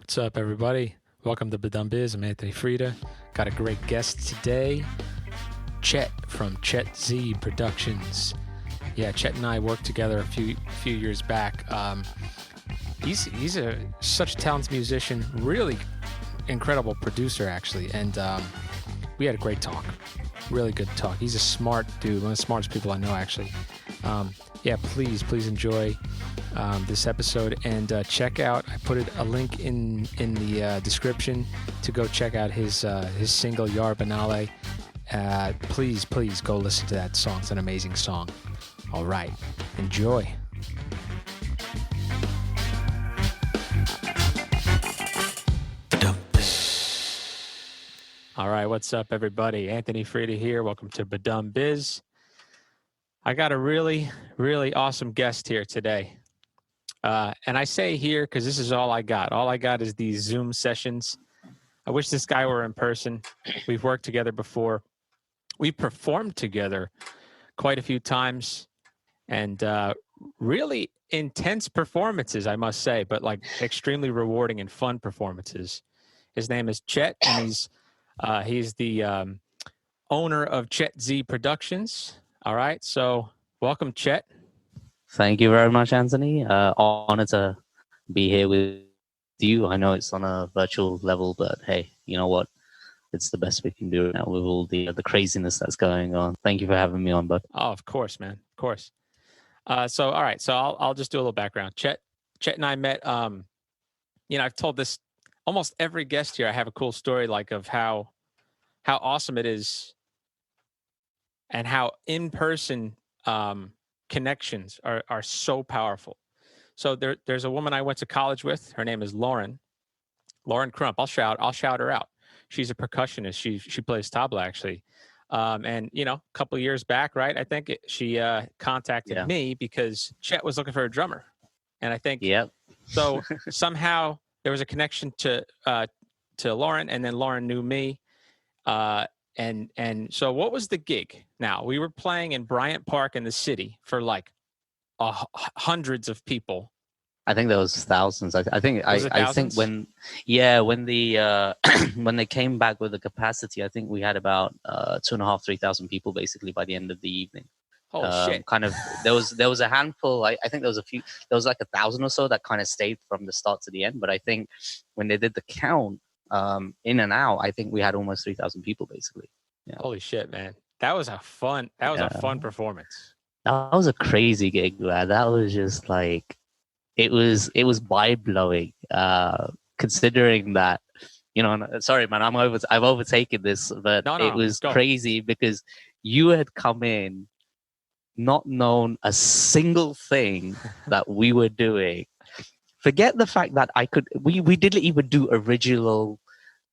What's up, everybody? Welcome to BaDumBizz. I'm Anthony Frida. Got a great guest today, Chet from ChetzD Productions. Yeah, Chet and I worked together a few years back. He's such a talented musician, really incredible producer, actually, and we had a great talk. Really good talk. He's a smart dude, one of the smartest people I know, actually. Please enjoy this episode and check out. I put a link in the description to go check out his single Yaar Banale. Please go listen to that song. It's an amazing song. All right, enjoy. All right, what's up, everybody? Anthony Frida here. Welcome to BaDumBizz. I got a really, really awesome guest here today. And I say here because this is all I got. All I got is these Zoom sessions. I wish this guy were in person. We've worked together before. We performed together quite a few times, and really intense performances, I must say, but like extremely rewarding and fun performances. His name is Chet, and he's the owner of ChetzD Productions. All right, so welcome, Chet. Thank you very much, Anthony. Honored to be here with you. I know it's on a virtual level, but hey, you know what? It's the best we can do now with all the craziness that's going on. Thank you for having me on, bud. Oh, of course, man. Of course. So, all right. So I'll just do a little background. Chet and I met, I've told this almost every guest here. I have a cool story like of how awesome it is and how in-person connections are so powerful. So there's a woman I went to college with. Her name is Lauren Crump. I'll shout her out. She's a percussionist. She plays tabla, actually. And a couple of years back, right? I think she contacted me because Chet was looking for a drummer, and I think so somehow there was a connection to Lauren, and then Lauren knew me. And so what was the gig? Now, we were playing in Bryant Park in the city for like hundreds of people. I think there was thousands. I think when the when they came back with the capacity, I think we had about 2,500 to 3,000 people basically by the end of the evening. Holy shit! Kind of there was a handful. I think there was a few. There was like 1,000 or so that kind of stayed from the start to the end. But I think when they did the count, in and out, I think we had almost 3,000 people basically. Yeah. Holy shit, man! That was a fun performance. That was a crazy gig, man. That was just like it was mind blowing. Considering that, sorry, man, I've overtaken this, but it was crazy because you had come in, not known a single thing that we were doing. Forget the fact that we didn't even do original.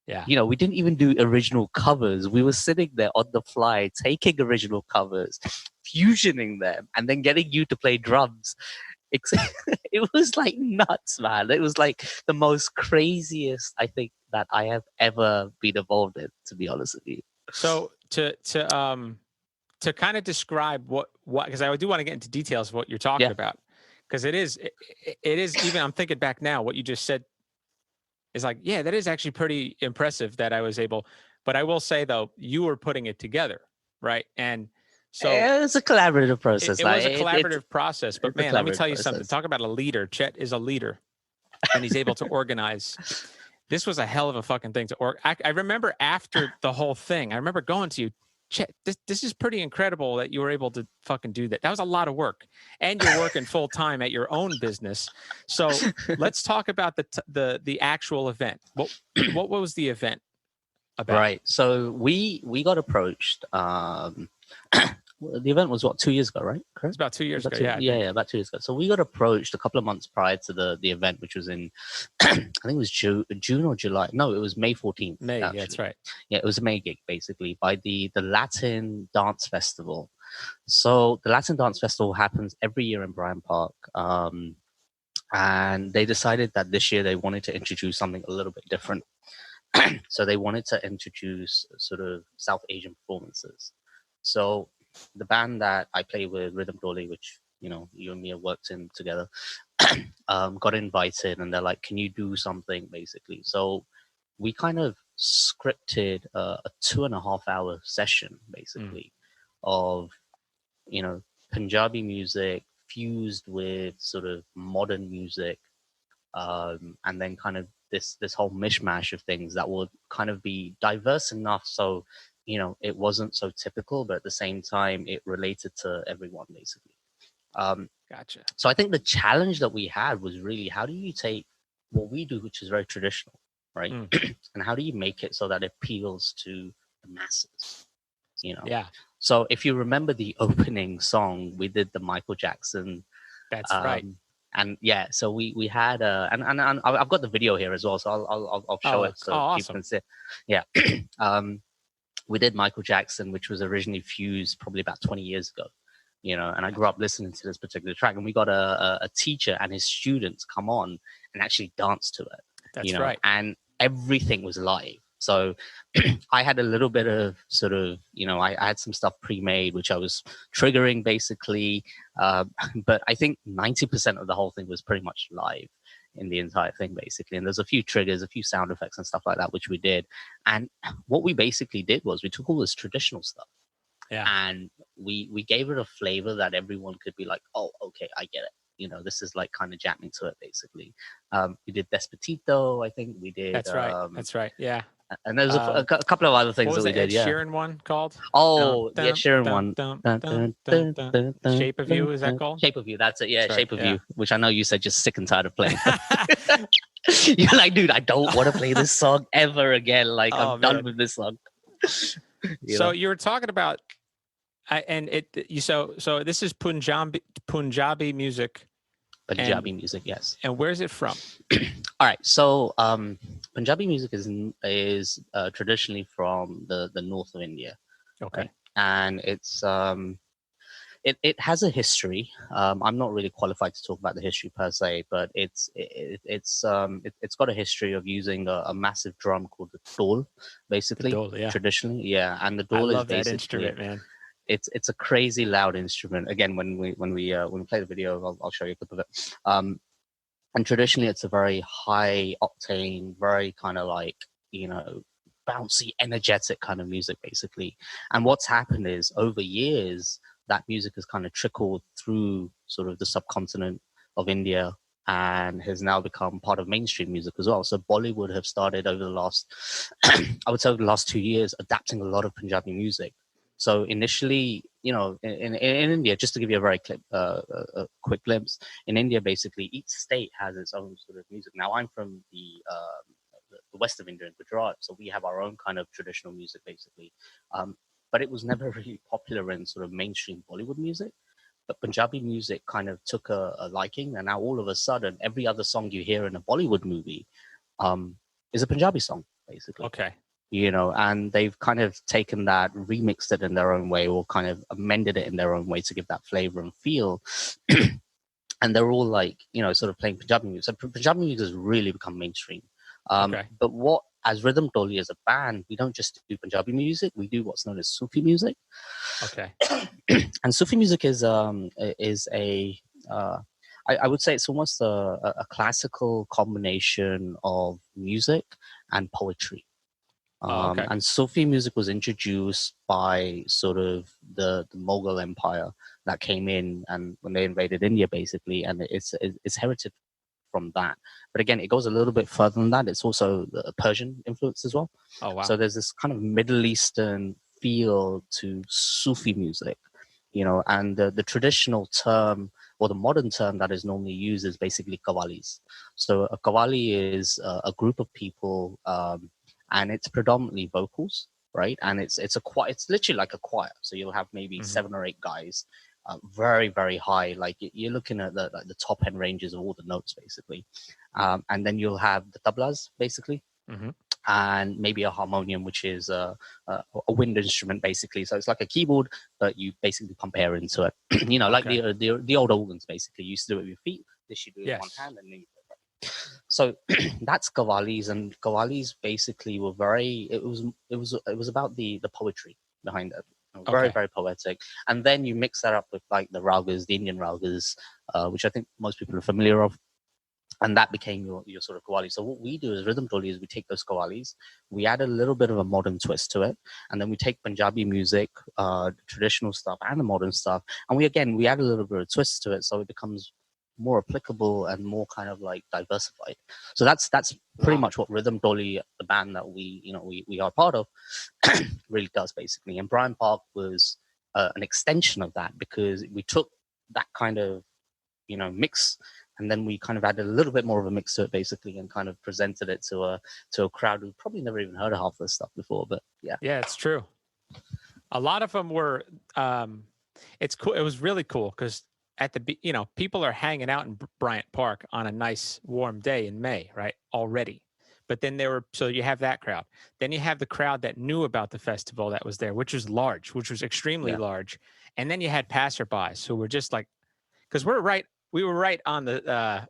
Yeah. We didn't even do original covers. We were sitting there on the fly, taking original covers, fusioning them, and then getting you to play drums. It was like nuts, man. It was like the most craziest I think that I have ever been involved in, to be honest with you. So to kind of describe what because I do want to get into details of what you're talking about. Because it is even I'm thinking back now, what you just said is like, yeah, that is actually pretty impressive that I was able. But I will say though, you were putting it together, right? And so it was a collaborative process. It was a collaborative process. But man, let me tell you something. Talk about a leader. Chet is a leader, and he's able to organize. This was a hell of a fucking thing to organize. I remember after the whole thing, I remember going to you, Chet, this is pretty incredible that you were able to fucking do that. That was a lot of work, and you're working full time at your own business. So let's talk about the actual event. What was the event about? Right. So we got approached. The event was 2 years ago, right? Correct? It's about 2 years ago. About 2 years ago. So we got approached a couple of months prior to the event, which was in I think it was June or July. No, it was May 14th. May, actually. That's right. Yeah, it was a May gig basically by the Latin Dance Festival. So the Latin Dance Festival happens every year in Bryant Park. And they decided that this year they wanted to introduce something a little bit different. So they wanted to introduce sort of South Asian performances. So the band that I play with, Rhythm Dolly, which you and me have worked in together, got invited, and they're like, "Can you do something?" Basically, so we kind of scripted a 2.5 hour session, basically, of Punjabi music fused with sort of modern music, and then kind of this whole mishmash of things that would kind of be diverse enough so it wasn't so typical, but at the same time it related to everyone, basically. Gotcha. So I think the challenge that we had was really, how do you take what we do, which is very traditional, right, and how do you make it so that it appeals to the masses? Yeah. So if you remember the opening song, we did the Michael Jackson. That's right. And yeah, so we had and I've got the video here as well, so I'll show it so awesome. people can see. Yeah, we did Michael Jackson, which was originally fused probably about 20 years ago. And I grew up listening to this particular track, and we got a teacher and his students come on and actually dance to it. That's right. And everything was live. So I had a little bit of sort of, I had some stuff pre-made, which I was triggering basically. But I think 90% of the whole thing was pretty much live in the entire thing, basically. And there's a few triggers, a few sound effects and stuff like that, which we did. And what we basically did was we took all this traditional stuff. Yeah. And we gave it a flavor that everyone could be like, oh, okay, I get it. This is like kind of jamming to it, basically. We did Despacito, I think we did. That's right. That's right. Yeah. And there's a couple of other things that we did. Ed Sheeran one called? Oh, the Ed Sheeran one. Shape of You, is that called? Shape of You, that's it. Yeah, That's Shape right, of You, which I know you said you're sick and tired of playing. You're like, dude, I don't want to play this song ever again. Like, I'm done with this song. So you were talking about, so this is Punjabi music. Punjabi music, yes. And where's it from? All right, so Punjabi music is traditionally from the north of India. Okay. Right? And it's it has a history. I'm not really qualified to talk about the history per se, but it's got a history of using a massive drum called the dhol, basically. The dhol, yeah. Traditionally, yeah, and the dhol is basically that instrument, man. It's a crazy loud instrument. Again, when we play the video, I'll show you a clip of it. And traditionally, it's a very high octane, very kind of like bouncy, energetic kind of music, basically. And what's happened is over years, that music has kind of trickled through sort of the subcontinent of India and has now become part of mainstream music as well. So Bollywood have started over the last, I would say over the last 2 years, adapting a lot of Punjabi music. So initially, in India, just to give you a very quick glimpse, in India, basically, each state has its own sort of music. Now, I'm from the west of India, in Gujarat, so we have our own kind of traditional music, basically. But it was never really popular in sort of mainstream Bollywood music. But Punjabi music kind of took a liking, and now all of a sudden, every other song you hear in a Bollywood movie is a Punjabi song, basically. Okay. And they've kind of taken that, remixed it in their own way, or kind of amended it in their own way to give that flavor and feel. And they're all like, sort of playing Punjabi music. So Punjabi music has really become mainstream. Okay. But as Rhythm Dolly as a band, we don't just do Punjabi music. We do what's known as Sufi music. Okay. And Sufi music is I would say it's almost a classical combination of music and poetry. Okay. And Sufi music was introduced by sort of the Mughal Empire that came in, and when they invaded India, basically, and it's heritage from that. But again, it goes a little bit further than that. It's also the Persian influence as well. Oh, wow. So there's this kind of Middle Eastern feel to Sufi music, and the traditional term or the modern term that is normally used is basically qawwalis. So a qawwali is a group of people, and it's predominantly vocals, right? And it's literally like a choir. So you'll have maybe 7 or 8 guys, very, very high. Like you're looking at the top end ranges of all the notes, basically. And then you'll have the tablas, basically, and maybe a harmonium, which is a wind instrument, basically. So it's like a keyboard, but you basically pump air into it. Like the old organs, basically. You used to do it with your feet. This you do it with one hand, and then you. So that's qawwalis, and qawwalis basically were it was about the poetry behind it. Very, Okay. very poetic. And then you mix that up with like the ragas, the Indian ragas, which I think most people are familiar of. And that became your sort of qawwali. So what we do as rhythm toli is we take those qawwalis, we add a little bit of a modern twist to it, and then we take Punjabi music, traditional stuff, and the modern stuff, and we add a little bit of twist to it, so it becomes more applicable and more kind of like diversified. So that's pretty much what Rhythm Toli, the band that we are part of, really does basically. And Brian Park was an extension of that, because we took that kind of mix, and then we kind of added a little bit more of a mix to it basically, and kind of presented it to a crowd who probably never even heard of half this stuff before. But yeah, it's true. A lot of them were it's cool. It was really cool because at the people are hanging out in Bryant Park on a nice warm day in May, right, already. But then so you have that crowd. Then you have the crowd that knew about the festival that was there, which was large, which was extremely large. And then you had passerbys who were just like, because we were right on the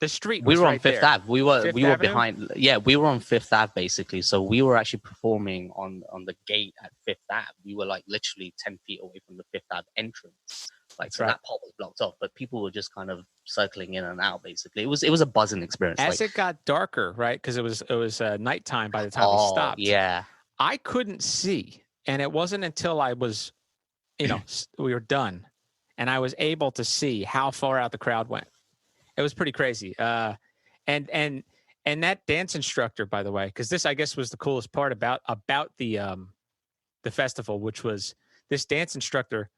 street. We were on right Fifth there. Ave. We were Avenue? behind. Yeah, we were on Fifth Ave basically. So we were actually performing on the gate at Fifth Ave. We were like literally 10 feet away from the Fifth Ave entrance. Like, so that part was blocked off, but people were just kind of circling in and out. Basically, it was a buzzing experience. As it got darker, right? Because it was nighttime by the time we stopped. Yeah, I couldn't see, and it wasn't until I was, we were done, and I was able to see how far out the crowd went. It was pretty crazy. And that dance instructor, by the way, because this I guess was the coolest part about the festival, which was this dance instructor.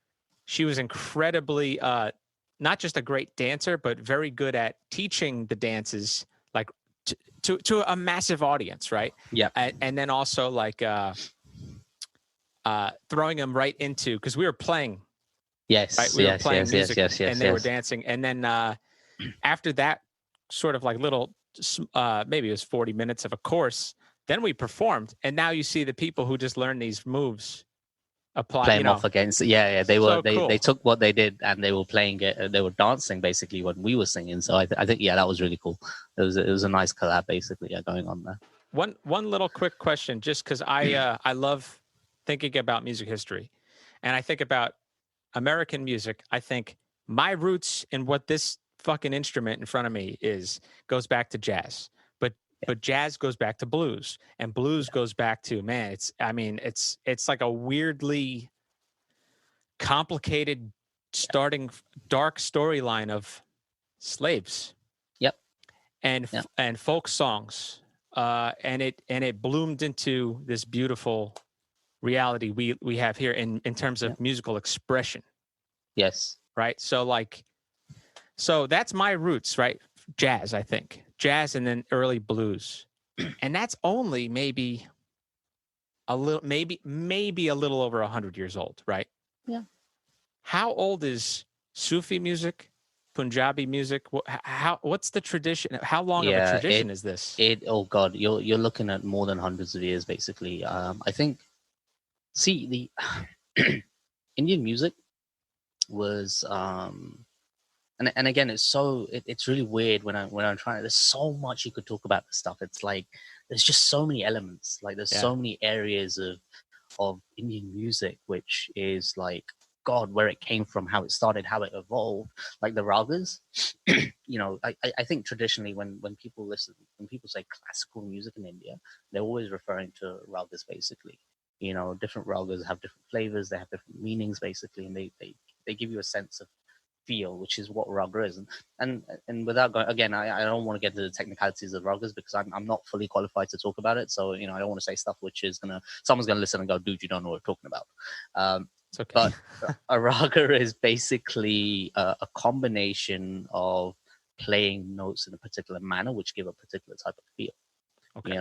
She was incredibly not just a great dancer, but very good at teaching the dances, like to a massive audience, right? Yeah. And then also like throwing them right into, because we were playing. Yes. Right? We were playing music, yes, and they were dancing. And then after that, sort of like little, maybe it was 40 minutes of a course, then we performed. And now you see the people who just learned these moves play them off against. They were cool. They took what they did and they were playing it. They were dancing basically when we were singing. So I think that was really cool. It was a nice collab basically going on there. One little quick question, just because I love thinking about music history, and I think about American music. I think my roots in what this fucking instrument in front of me goes back to jazz. But jazz goes back to blues, and blues goes back to, man, it's like a weirdly complicated starting dark storyline of slaves. Yep. And folk songs. And it bloomed into this beautiful reality we have here in terms of musical expression. Yes. Right. So that's my roots, right? Jazz, I think. Jazz and then early blues. And that's only maybe a little over 100 years old, right? Yeah. How old is Sufi music, Punjabi music? What's the tradition? How long of a tradition is this? Oh God, you're looking at more than hundreds of years, basically. I think. See, the Indian music was, and again, it's really weird when I'm trying. There's so much you could talk about this stuff. It's like there's just so many elements. Like there's so many areas of Indian music, which is like, God, where it came from, how it started, how it evolved, like the ragas. I think traditionally when people say classical music in India, they're always referring to ragas basically. Different ragas have different flavors, they have different meanings basically, and they give you a sense of feel, which is what raga is. And without going again, I don't want to get into the technicalities of ragas because I'm not fully qualified to talk about it. So I don't want to say stuff which is someone's gonna listen and go, dude, you don't know what we're talking about. It's okay. But a raga is basically a combination of playing notes in a particular manner, which give a particular type of feel. Okay.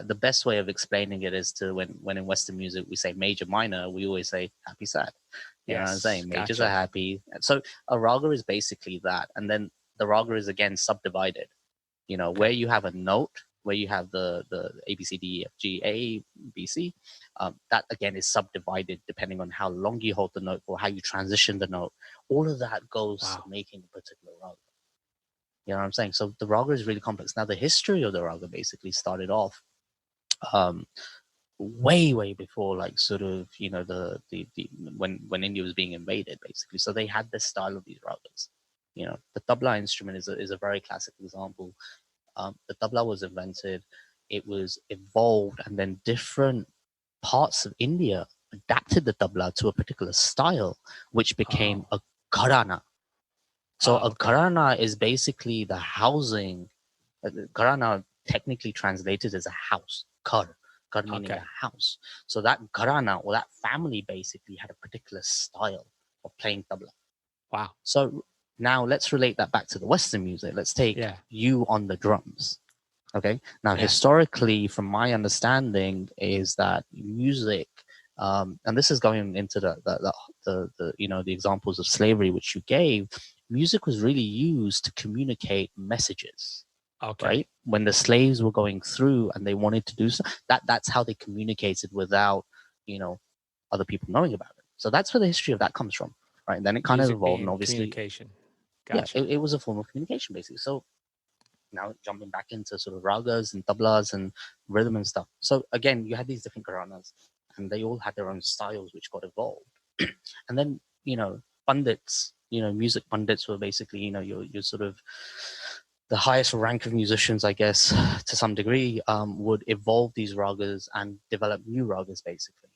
The best way of explaining it is to when in Western music we say major, minor, we always say happy, sad. You know what I'm saying? Majors are happy. So a raga is basically that, and then the raga is again subdivided. Where you have a note, where you have the A B C D E F G A B C, that again is subdivided depending on how long you hold the note or how you transition the note. All of that goes to making a particular raga. You know what I'm saying? So the raga is really complex. Now, the history of the raga basically started off way before, like, sort of, you know, the when India was being invaded, basically. So they had this style of these ragas. You know, the tabla instrument is a very classic example. The tabla was invented, it was evolved, and then different parts of India adapted the tabla to a particular style, which became a gharana. So a gharana is basically the housing. Gharana technically translated as a house. Ghar meaning a house. So that gharana, or that family, basically had a particular style of playing tabla. Wow. So now let's relate that back to the Western music. Let's take you on the drums. Okay. Now, historically, from my understanding, is that music, and this is going into the you know, the examples of slavery which you gave. Music was really used to communicate messages. Okay. Right? When the slaves were going through and they wanted to do so, that's how they communicated without, you know, other people knowing about it. So that's where the history of that comes from. Right. And then it kind of evolved, and obviously communication. Gotcha. Yeah, it was a form of communication, basically. So now jumping back into sort of ragas and tablas and rhythm and stuff. So again, you had these different gharanas, and they all had their own styles which got evolved. And then, you know, pundits, you know, music pundits were basically, you know, your sort of the highest rank of musicians, I guess, to some degree, would evolve these ragas and develop new ragas, basically.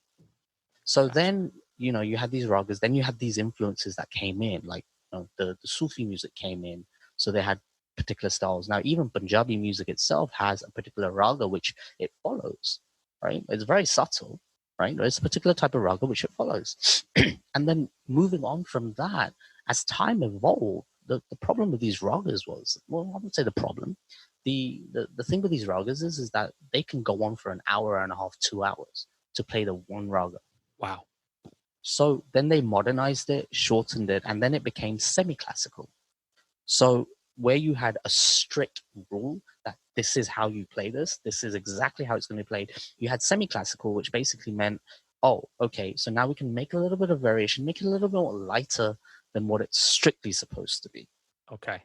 So then, you know, you had these ragas, then you had these influences that came in, like, you know, the Sufi music came in. So they had particular styles. Now, even Punjabi music itself has a particular raga which it follows, right? It's very subtle, right? There's a particular type of raga which it follows. And then moving on from that, as time evolved, the problem with these ragas was, well, I wouldn't say the problem. The thing with these ragas is that they can go on for an hour and a half, 2 hours to play the one raga. Wow. So then they modernized it, shortened it, and then it became semi-classical. So where you had a strict rule that this is how you play this is exactly how it's going to be played, you had semi-classical, which basically meant, oh, okay, so now we can make a little bit of variation, make it a little bit more lighter than what it's strictly supposed to be. Okay.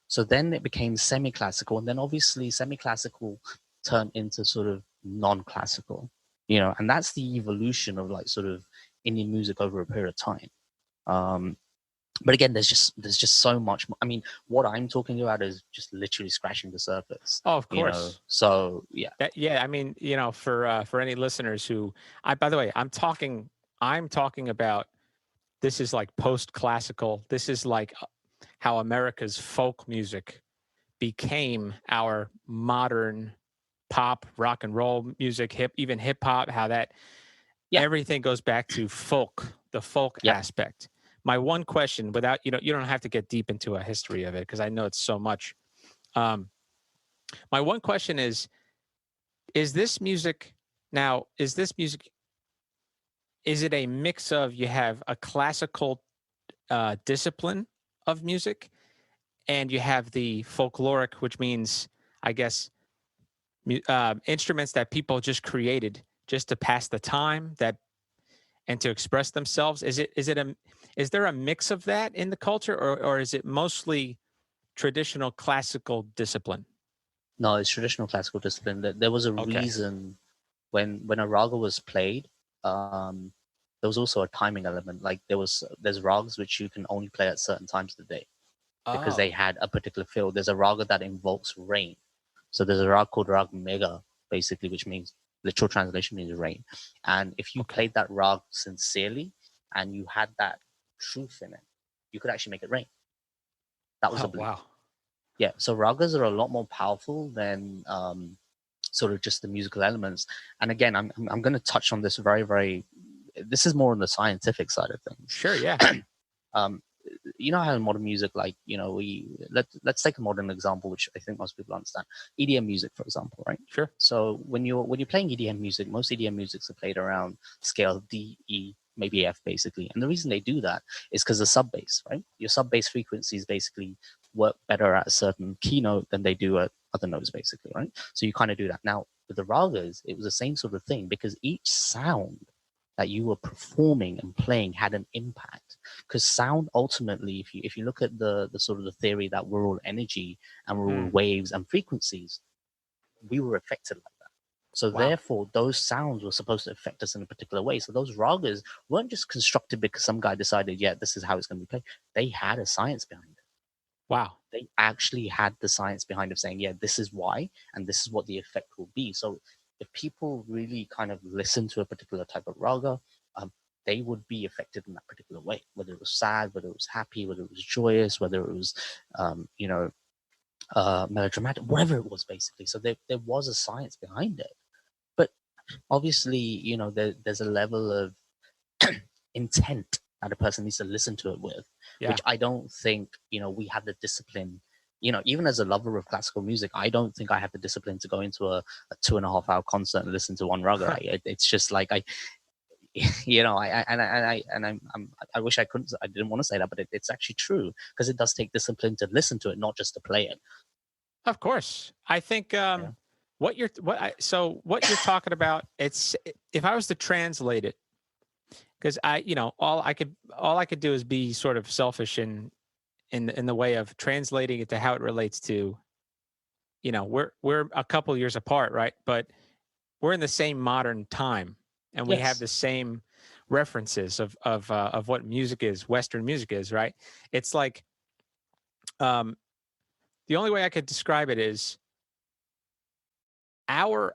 So then it became semi-classical, and then obviously semi-classical turned into sort of non-classical, you know, and that's the evolution of, like, sort of Indian music over a period of time. But again, there's just so much more. I mean, what I'm talking about is just literally scratching the surface. Oh, of course. You know? So yeah. I mean, you know, for any listeners who, by the way, I'm talking about, this is like post-classical. This is like how America's folk music became our modern pop, rock and roll music, even hip hop. How that everything goes back to folk, the folk aspect. My one question, without, you know, you don't have to get deep into a history of it because I know it's so much. My one question is this music now, is it a mix of, you have a classical discipline of music and you have the folkloric, which means, I guess, instruments that people just created just to pass the time and to express themselves? Is there a mix of that in the culture, or is it mostly traditional classical discipline? No, it's traditional classical discipline. There was a reason when a raga was played. There was also a timing element. Like there's ragas which you can only play at certain times of the day because they had a particular feel. There's a raga that invokes rain. So there's a rag called Rag Mega, basically, which means, literal translation means rain. And if you played that rag sincerely and you had that truth in it, you could actually make it rain. That was a belief. Wow. Yeah, so ragas are a lot more powerful than sort of just the musical elements. And again, I'm going to touch on this very, very. This is more on the scientific side of things. Sure, yeah. You know how in modern music, like, you know, let's take a modern example, which I think most people understand. EDM music, for example, right? Sure. So when you're playing EDM music, most EDM musics are played around scale D, E, maybe F, basically. And the reason they do that is because the sub bass, right? Your sub bass frequencies basically work better at a certain keynote than they do at other notes, basically, right? So you kind of do that. Now with the ragas, it was the same sort of thing, because each sound that you were performing and playing had an impact. Because sound, ultimately, if you look at the sort of the theory that we're all energy and we're all waves and frequencies, we were affected like that. So Wow. therefore, those sounds were supposed to affect us in a particular way. So those ragas weren't just constructed because some guy decided, yeah, this is how it's going to be played. They had a science behind it. Wow. They actually had the science behind it, saying, yeah, this is why, and this is what the effect will be. So if people really kind of listen to a particular type of raga, they would be affected in that particular way, whether it was sad, whether it was happy, whether it was joyous, whether it was, melodramatic, whatever it was, basically. So there was a science behind it. But obviously, there's a level of intent that a person needs to listen to it with, which I don't think, we have the discipline. Even as a lover of classical music, I don't think I have the discipline to go into a 2.5 hour concert and listen to one raga. It's just like I wish I couldn't. I didn't want to say that, but it's actually true, because it does take discipline to listen to it, not just to play it. Of course, I think what you're talking about. It's, if I was to translate it, because all I could do is be sort of selfish in the way of translating it to how it relates to, we're a couple years apart, right? But we're in the same modern time, and we have the same references of what music is, Western music is, right? It's like, the only way I could describe it is our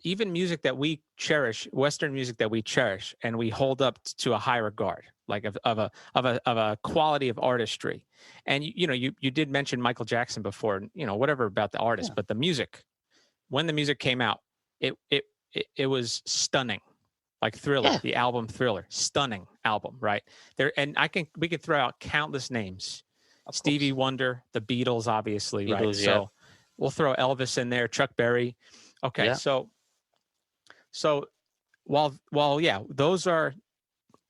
even music that we cherish, Western music that we cherish, and we hold up to a high regard, like of a quality of artistry. And you did mention Michael Jackson before, whatever about the artist, but the music, when the music came out, it was stunning. Like Thriller, the album Thriller, stunning album, right? There, and we could throw out countless names. Stevie Wonder, the Beatles, obviously, right? So we'll throw Elvis in there, Chuck Berry. Okay, so while yeah, those are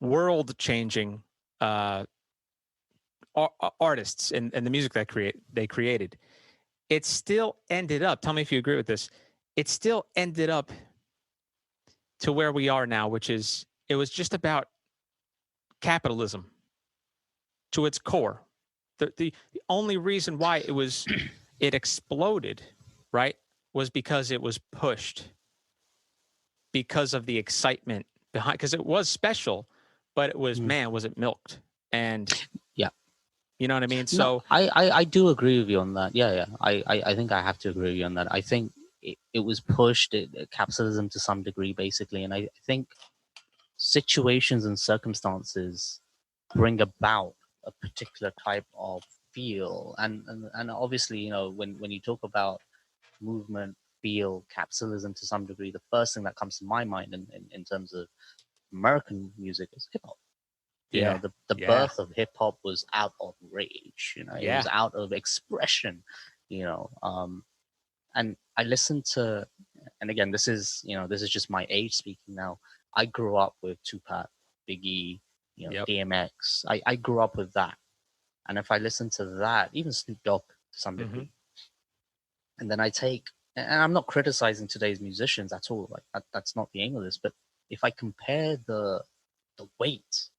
world-changing artists and the music that they created, it still ended up. Tell me if you agree with this. It still ended up to where we are now, which is, it was just about capitalism to its core. The only reason why it exploded, right, was because it was pushed, because of the excitement behind, because it was special, but it was, man, was it milked? And you know what I mean? So I do agree with you on that. I think I have to agree with you on that. I think it was pushed, capitalism to some degree, basically, and I think situations and circumstances bring about a particular type of feel, and obviously, when you talk about movement, feel, capitalism to some degree, the first thing that comes to my mind in terms of American music is hip hop. The birth of hip hop was out of rage. It was out of expression. And I listened to, and again, this is just my age speaking now. I grew up with Tupac, Biggie, DMX. I grew up with that, and if I listen to that, even Snoop Dogg to some degree, and then and I'm not criticizing today's musicians at all. Like that's not the aim of this. But if I compare the weight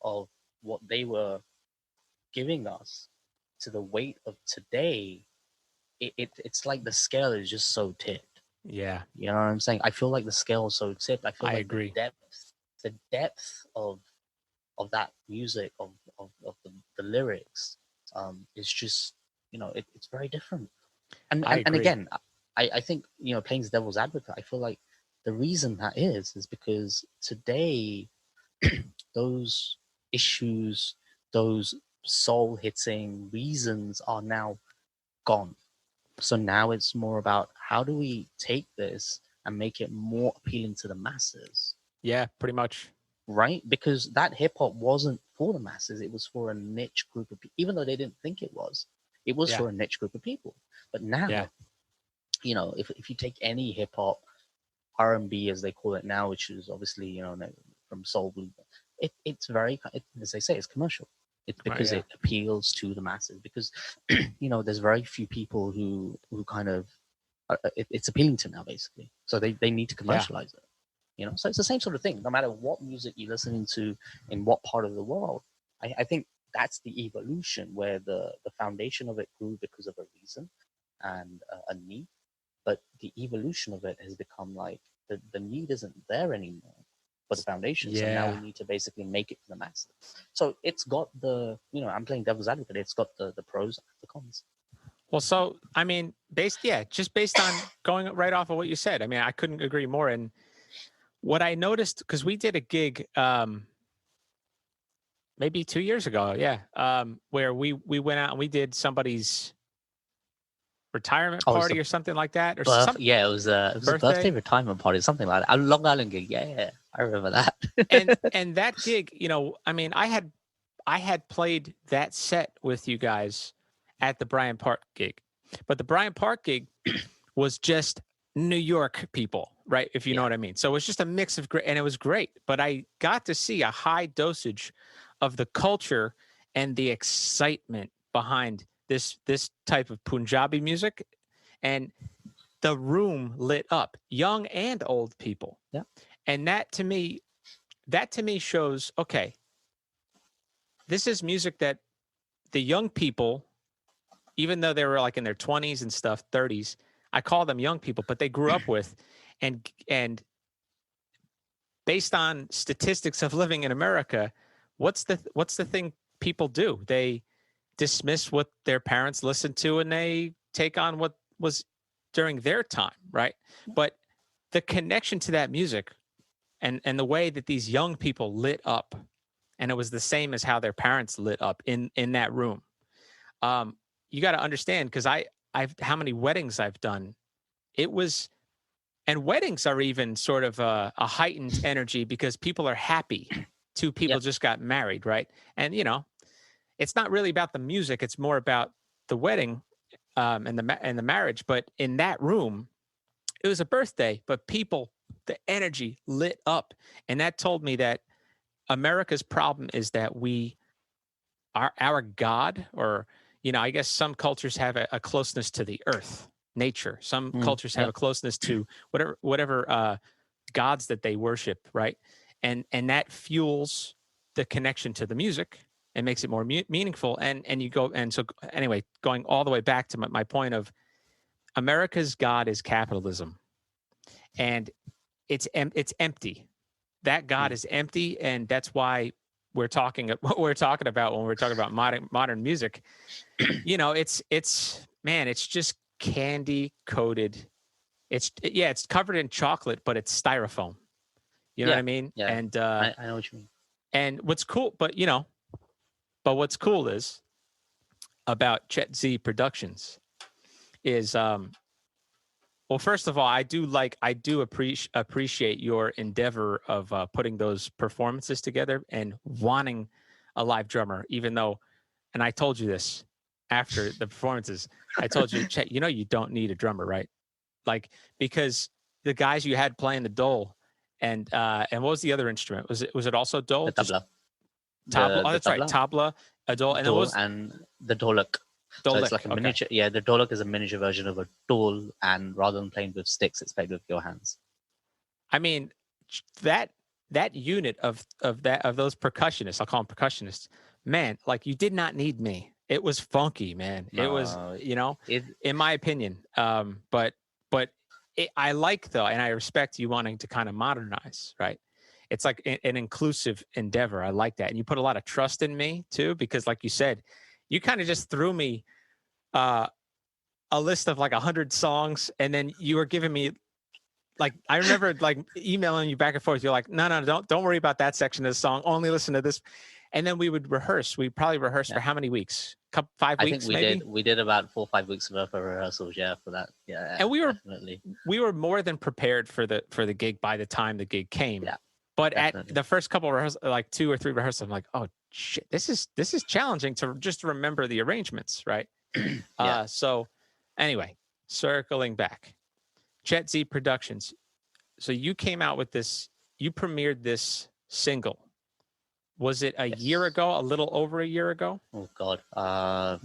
of what they were giving us to the weight of today, it's like the scale is just so tipped. Yeah. You know what I'm saying? I feel like the scale is so tipped. I feel like agree. the depth of that music, of the lyrics, is just, it's very different. And again, I think, playing devil's advocate, I feel like the reason that is because today those issues, those soul hitting reasons are now gone. So now it's more about how do we take this and make it more appealing to the masses? Yeah, pretty much. Right? Because that hip hop wasn't for the masses. It was for a niche group of people, even though they didn't think it was. It was for a niche group of people. But now, if you take any hip hop, R&B as they call it now, which is obviously, from soul, it's very, as they say, it's commercial. It's because it appeals to the masses, because there's very few people who kind of it's appealing to now, basically. So they need to commercialize it. So it's the same sort of thing. No matter what music you're listening to in what part of the world, I think that's the evolution, where the foundation of it grew because of a reason and a need, but the evolution of it has become like the need isn't there anymore for the foundation. So now we need to basically make it for the masses. So it's got the, I'm playing devil's advocate. It's got the pros and the cons. Well, so I mean, just based on going right off of what you said, I mean, I couldn't agree more. And what I noticed, because we did a gig maybe 2 years ago, where we went out and we did somebody's retirement party or something like that, or something. Yeah, it was a birthday retirement party, something like that. A Long Island gig. Yeah, I remember that. and that gig, I mean, I had played that set with you guys at the Bryant Park gig, but the Bryant Park gig was just New York people, right? If you know what I mean. So it was just a mix of great, and it was great. But I got to see a high dosage of the culture and the excitement behind this type of Punjabi music, and the room lit up, young and old people. Yeah. And that to me shows, okay, this is music that the young people, even though they were like in their 20s and stuff, 30s, I call them young people, but they grew up with, and based on statistics of living in America, what's the thing people do? They dismiss what their parents listened to, and they take on what was during their time, right? But the connection to that music and the way that these young people lit up, and it was the same as how their parents lit up in that room. You got to understand, because I've how many weddings I've done. It was, and weddings are even sort of a heightened energy because people are happy. Two people just got married, right? And it's not really about the music; it's more about the wedding and the marriage. But in that room, it was a birthday, but people, the energy lit up, and that told me that America's problem is that our God, or I guess some cultures have a closeness to the earth, nature. Some cultures have a closeness to whatever gods that they worship, right? And that fuels the connection to the music and makes it more meaningful. And you go, and so anyway, going all the way back to my point of America's God is capitalism, and it's empty. That God is empty, and that's why we're talking about when we're talking about modern music. It's just candy coated. It's covered in chocolate, but it's styrofoam. You know what I mean? Yeah. And I know what you mean. And what's cool, but what's cool is about ChetzD Productions is well, first of all, I do appreciate your endeavor of putting those performances together and wanting a live drummer, even though, and I told you this after the performances, I told you, Chet, you don't need a drummer, right? Like, because the guys you had playing the dole and what was the other instrument? Was it also dole? The tabla. Tabla. Oh, that's right. Tabla, a dole, and the dholak. So it's like a miniature. Okay. Yeah, the dholak is a miniature version of a dole, and rather than playing with sticks, it's played with your hands. I mean, that unit of those percussionists, I'll call them percussionists, man, like, you did not need me. It was funky, man. No, it was, in my opinion. But I like, though, and I respect you wanting to kind of modernize, right? It's like an inclusive endeavor. I like that. And you put a lot of trust in me too, because like you said, you kind of just threw me a list of like 100 songs, and then you were giving me, like, I remember like emailing you back and forth. You're like, no, don't worry about that section of the song. Only listen to this. And then we would rehearse. We probably rehearsed for how many weeks? 5 weeks, maybe? We did about 4 or 5 weeks worth of rehearsals, for that. Yeah, and definitely. we were more than prepared for the gig by the time the gig came. Yeah, but definitely. At the first couple of rehearsals, like 2 or 3 rehearsals, I'm like, oh shit, this is challenging to just remember the arrangements, right? So anyway, circling back, ChetzD Productions. So you came out with this, you premiered this single. Was it a year ago, a little over a year ago? Oh God.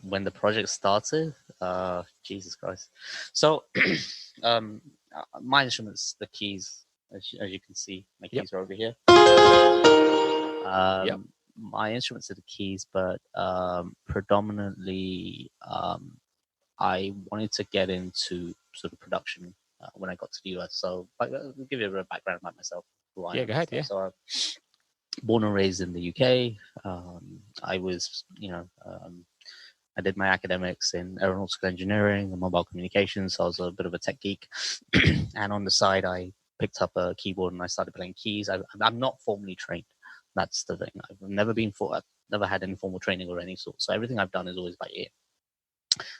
When the project started, Jesus Christ. So my instruments, the keys, as you can see, my keys are over here. My instruments are the keys, but predominantly I wanted to get into sort of production when I got to the US. So I'll give you a bit of background about myself. Who I am. Go ahead. So I'm born and raised in the UK. I was, I did my academics in aeronautical engineering and mobile communications. So I was a bit of a tech geek. And on the side, I picked up a keyboard and I started playing keys. I'm not formally trained. That's the thing. I've never had any formal training or any sort. So everything I've done is always by ear,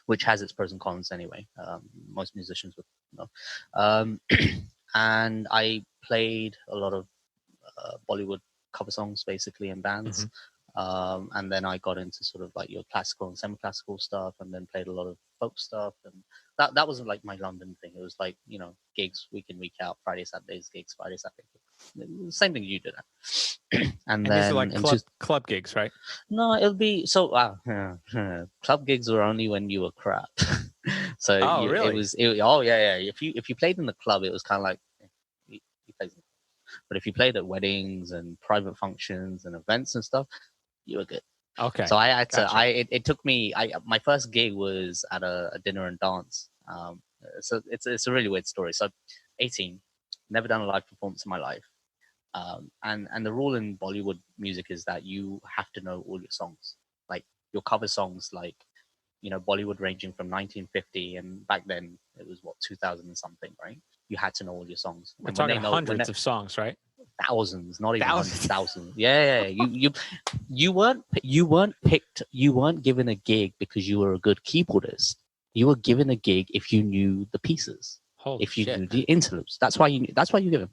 which has its pros and cons anyway. Most musicians would know. And I played a lot of Bollywood cover songs, basically, in bands. And then I got into sort of like your classical and semi-classical stuff, and then played a lot of folk stuff. And that wasn't like my London thing. It was like, gigs week in, week out, Friday, Saturdays gigs, Friday, Saturday gigs. Same thing you did. And then these are like club gigs, right? No, it'll be so. Club gigs were only when you were crap. So really? Oh yeah. If you played in the club, it was kind of like you played. But if you played at weddings and private functions and events and stuff, you were good. Okay. So I had gotcha. to. It took me. My first gig was at a dinner and dance. So it's a really weird story. So 18, never done a live performance in my life. And the rule in Bollywood music is that you have to know all your songs, like your cover songs, like Bollywood ranging from 1950, and back then it was 2000 and something, right? You had to know all your songs. We're talking hundreds of songs, right? Thousands, not even thousands. Yeah. You weren't picked. You weren't given a gig because you were a good keyboardist. You were given a gig if you knew the pieces, if you knew the interludes. That's why you give them.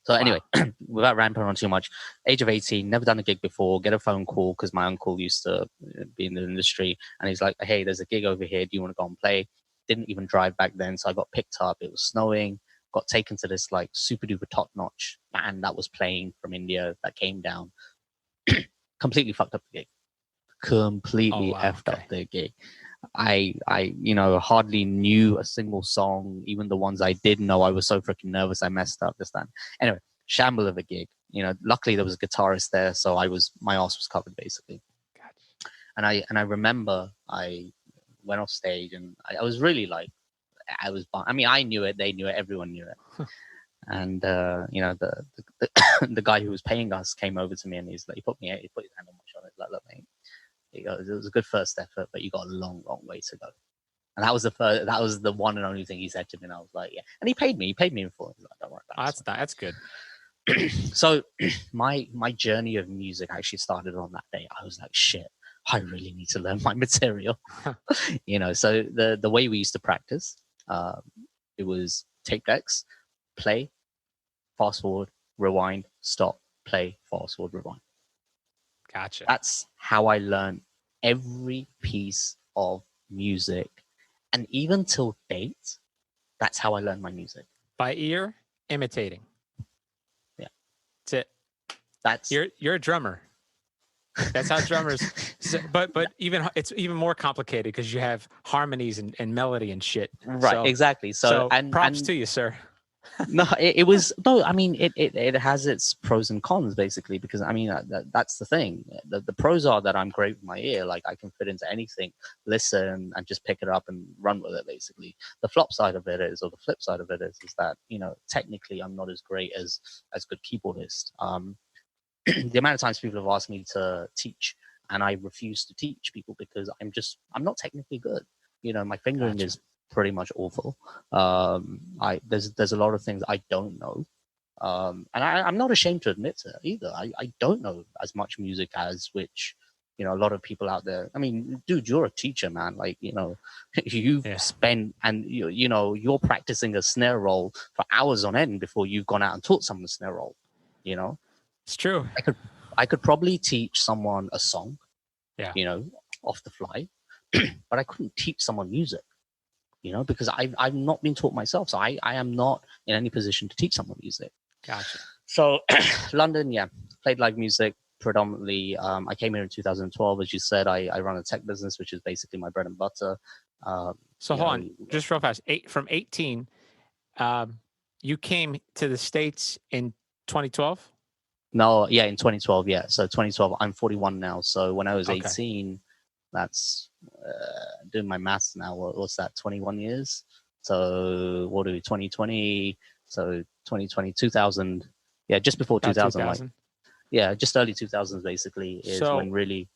So anyway, without ramping on too much, age of 18, never done a gig before, get a phone call because my uncle used to be in the industry, and he's like, hey, there's a gig over here. Do you want to go and play? Didn't even drive back then, so I got picked up. It was snowing, got taken to this like super duper top notch band that was playing from India that came down. Completely fucked up the gig. Completely effed up the gig. I hardly knew a single song. Even the ones I did know, I was so freaking nervous I messed up this time. Anyway, shamble of a gig. Luckily there was a guitarist there, so my ass was covered basically. Gotcha. And I remember I went off stage and I was really like, I knew it, they knew it, everyone knew it. And the guy who was paying us came over to me and he put his hand on my shoulder. He's like, look, mate, it was a good first effort, but you got a long, long way to go. And that was the one and only thing he said to me. And I was like, yeah. And he paid me in full. He's like, don't worry about it. That's good. So my journey of music actually started on that day. I was like, shit, I really need to learn my material. So the way we used to practice, it was tape decks, play, fast forward, rewind, stop, play, fast forward, rewind. Gotcha. That's how I learned every piece of music. And even till date, that's how I learned my music. By ear, imitating. Yeah. That's it. You're a drummer. That's how drummers. But it's even more complicated because you have harmonies and melody and shit. Right, exactly. So props to you, sir. No, it was no. I mean, it has its pros and cons basically, because I mean that's the thing. The pros are that I'm great with my ear, like I can fit into anything, listen, and just pick it up and run with it. Basically, the flip side of it is that technically I'm not as great as good keyboardist. The amount of times people have asked me to teach, and I refuse to teach people because I'm not technically good. My fingering is pretty much awful. There's a lot of things I don't know, and I'm not ashamed to admit it either. I don't know as much music as which a lot of people out there. I mean, dude, you're a teacher, man. Like you've spent and you're practicing a snare roll for hours on end before you've gone out and taught someone a snare roll. It's true. I could probably teach someone a song, off the fly, but I couldn't teach someone music. Because I've not been taught myself. So I am not in any position to teach someone music. Gotcha. So London, played live music predominantly. I came here in 2012. As you said, I run a tech business, which is basically my bread and butter. So hold on, just real fast. From 18, you came to the States in 2012? No, in 2012, So 2012, I'm 41 now. So when I was 18, That's doing my maths now. What's that? 21 years. So what do we? 2020. So 2020, 2000. Yeah, just before About 2000. 2000. Like, yeah, just early 2000s basically is So when really.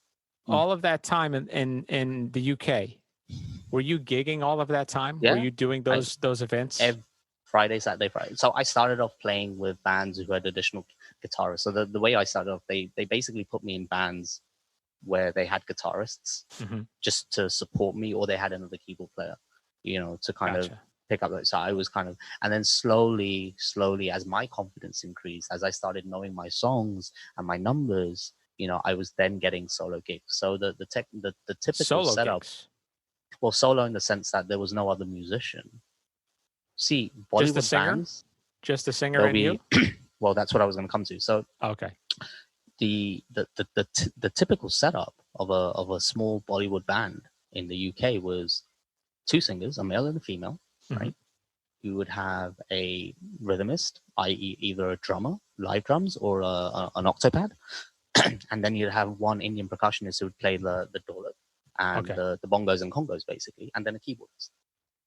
all of that time in the UK, were you gigging all of that time? Yeah, Were you doing those events? Every Friday, Saturday, Friday. So I started off playing with bands who had additional guitarists. So the way I started off, they basically put me in bands where they had guitarists just to support me, or they had another keyboard player, to kind of pick up. So I was kind of, and then slowly, as my confidence increased, as I started knowing my songs and my numbers, I was then getting solo gigs. So the typical solo setup, gigs. well, solo in the sense that there was no other musician. See, Just the Bollywood singer? bands, Just the singer and you? well, that's what I was going to come to. So okay, the typical setup of a small Bollywood band in the UK was two singers, a male and a female, right? You would have a rhythmist, i.e., either a drummer, live drums, or an octopad, and then you'd have one Indian percussionist who would play the dholak and the bongos and congos, basically, and then a keyboardist.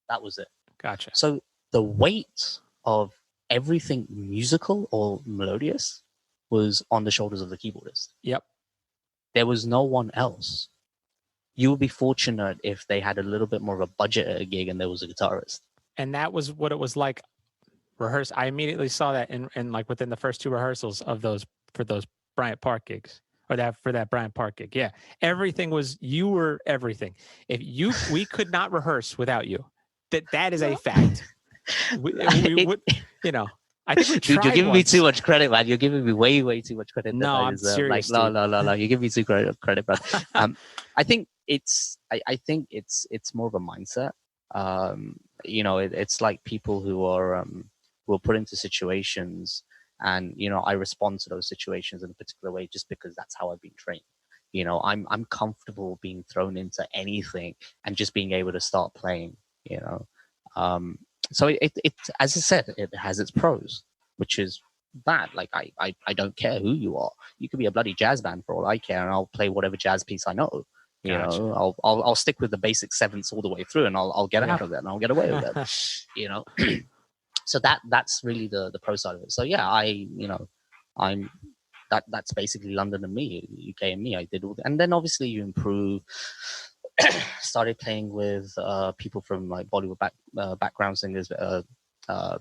That was it. Gotcha. So the weight of everything musical or melodious was on the shoulders of the keyboardist. Yep. There was no one else. You would be fortunate if they had a little bit more of a budget at a gig and there was a guitarist. And that was what it was like. I immediately saw that in like within the first two rehearsals of those Bryant Park gigs, or that Bryant Park gig. Yeah, everything was, you were everything. We could not rehearse without you. That is a fact. We would, I think we tried. Dude, you're giving once. me too much credit, man. You're giving me way too much credit. No, I'm serious. No. You give me too credit, bro. I think it's more of a mindset. It's like people who are put into situations, and I respond to those situations in a particular way just because that's how I've been trained. I'm comfortable being thrown into anything and just being able to start playing. So it as I said, it has its pros, which is bad. Like I don't care who you are. You could be a bloody jazz band for all I care, and I'll play whatever jazz piece I know. I'll stick with the basic sevenths all the way through, and I'll get out of it, and I'll get away with it. So that's really the pro side of it. So yeah, that's basically London and me, UK and me. I did all that, and then obviously you improve. Started playing with people from like Bollywood background singers,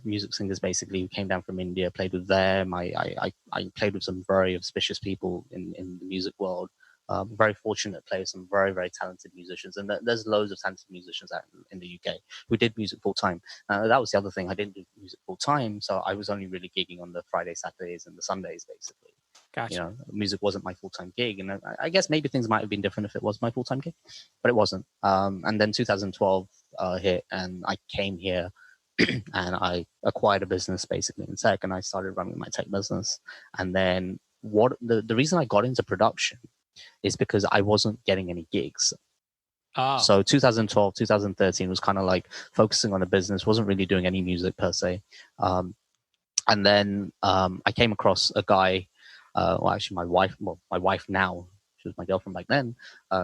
music singers basically, who came down from India. Played with them. I played with some very auspicious people in the music world. Very fortunate to play with some very, very talented musicians, and there's loads of talented musicians out in the UK who did music full time. That was the other thing. I didn't do music full time, so I was only really gigging on the Friday, Saturdays, and the Sundays, basically. Gotcha. Music wasn't my full-time gig, and I guess maybe things might have been different if it was my full-time gig, but it wasn't. And then 2012 hit, and I came here, and I acquired a business basically in tech, and I started running my tech business. And then the reason I got into production is because I wasn't getting any gigs. Oh. So 2012, 2013 was kind of like focusing on a business, wasn't really doing any music per se. And then I came across a guy. Actually, my wife now, she was my girlfriend back then,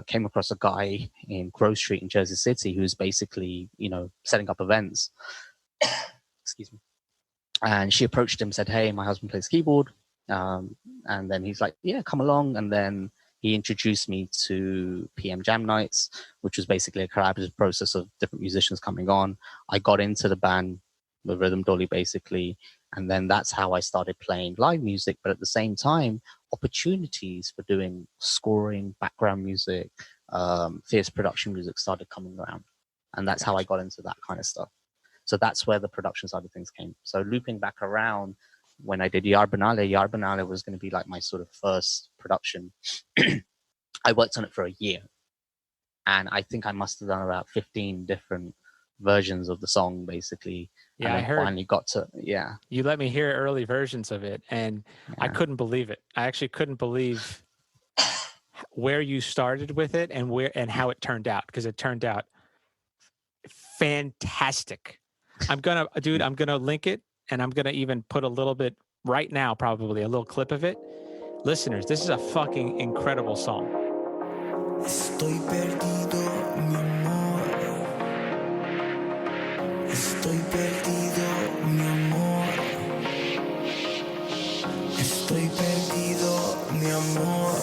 came across a guy in Grove Street in Jersey City who's basically, setting up events. Excuse me. And she approached him, said, "Hey, my husband plays keyboard." And then he's like, "Yeah, come along." And then he introduced me to PM Jam Nights, which was basically a collaborative process of different musicians coming on. I got into the band with Rhythm Dolly, basically. And then that's how I started playing live music. But at the same time, opportunities for doing scoring, background music, fierce production music started coming around. And that's how I got into that kind of stuff. So that's where the production side of things came. So looping back around, when I did Yaar Banale was going to be like my sort of first production. I worked on it for a year. And I think I must have done about 15 different versions of the song, basically. Yeah, and I heard. Finally got to, You let me hear early versions of it, and I couldn't believe it. I actually couldn't believe where you started with it and how it turned out, because it turned out fantastic. I'm gonna link it, and I'm gonna even put a little bit right now, probably a little clip of it. Listeners, this is a fucking incredible song. Estoy perdido, mi amor. Estoy perdido, mi amor. Estoy perdido, mi amor.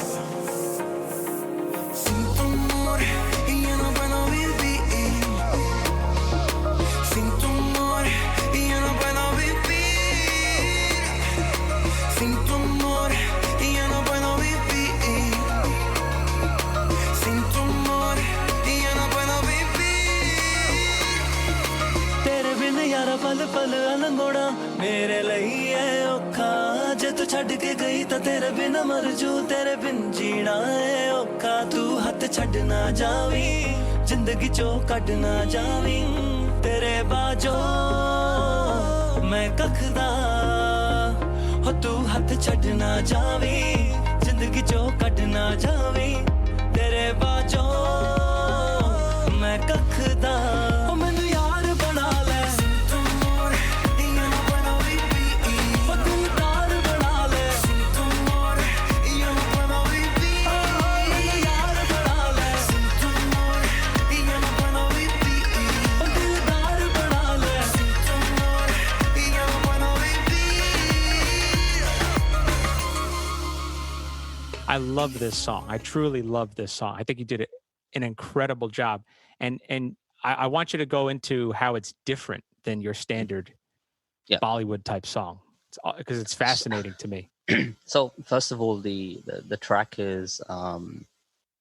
Sin tu amor y yo no puedo vivir. Sin tu amor y yo no puedo vivir. Sin tu amor y yo no puedo vivir. Sin tu amor y yo no puedo vivir. तेरे बिन यारा पल पल अलंगोड़ा मेरे लिए है औखा जे तू छड़ के गई तो तेरे बिन मर जू तेरे बिन जीना है औखा तू हथ छड़ ना जावी जिंदगी चो कट ना जावी तेरे बाजो मैं कखदा हो तू हथ छड़ ना जावी जिंदगी चो कट ना जावी तेरे बाजो मैं कखदा ओ मैनू यार बना ले सिंह तू मोर इयां ना बना बीबी ओ तू यार बना ले सिंह तू मोर इयां ना बना बीबी ओ मैनू यार बना ले सिंह तू मोर इयां ना बना बीबी ओ तू यार बना ले सिंह तू मोर इयां ना बना बीबी I love this song. I truly love this song. I think you did an incredible job. And I want you to go into how it's different than your standard Yeah. Bollywood type song. Because it's fascinating to me. So first of all, the track is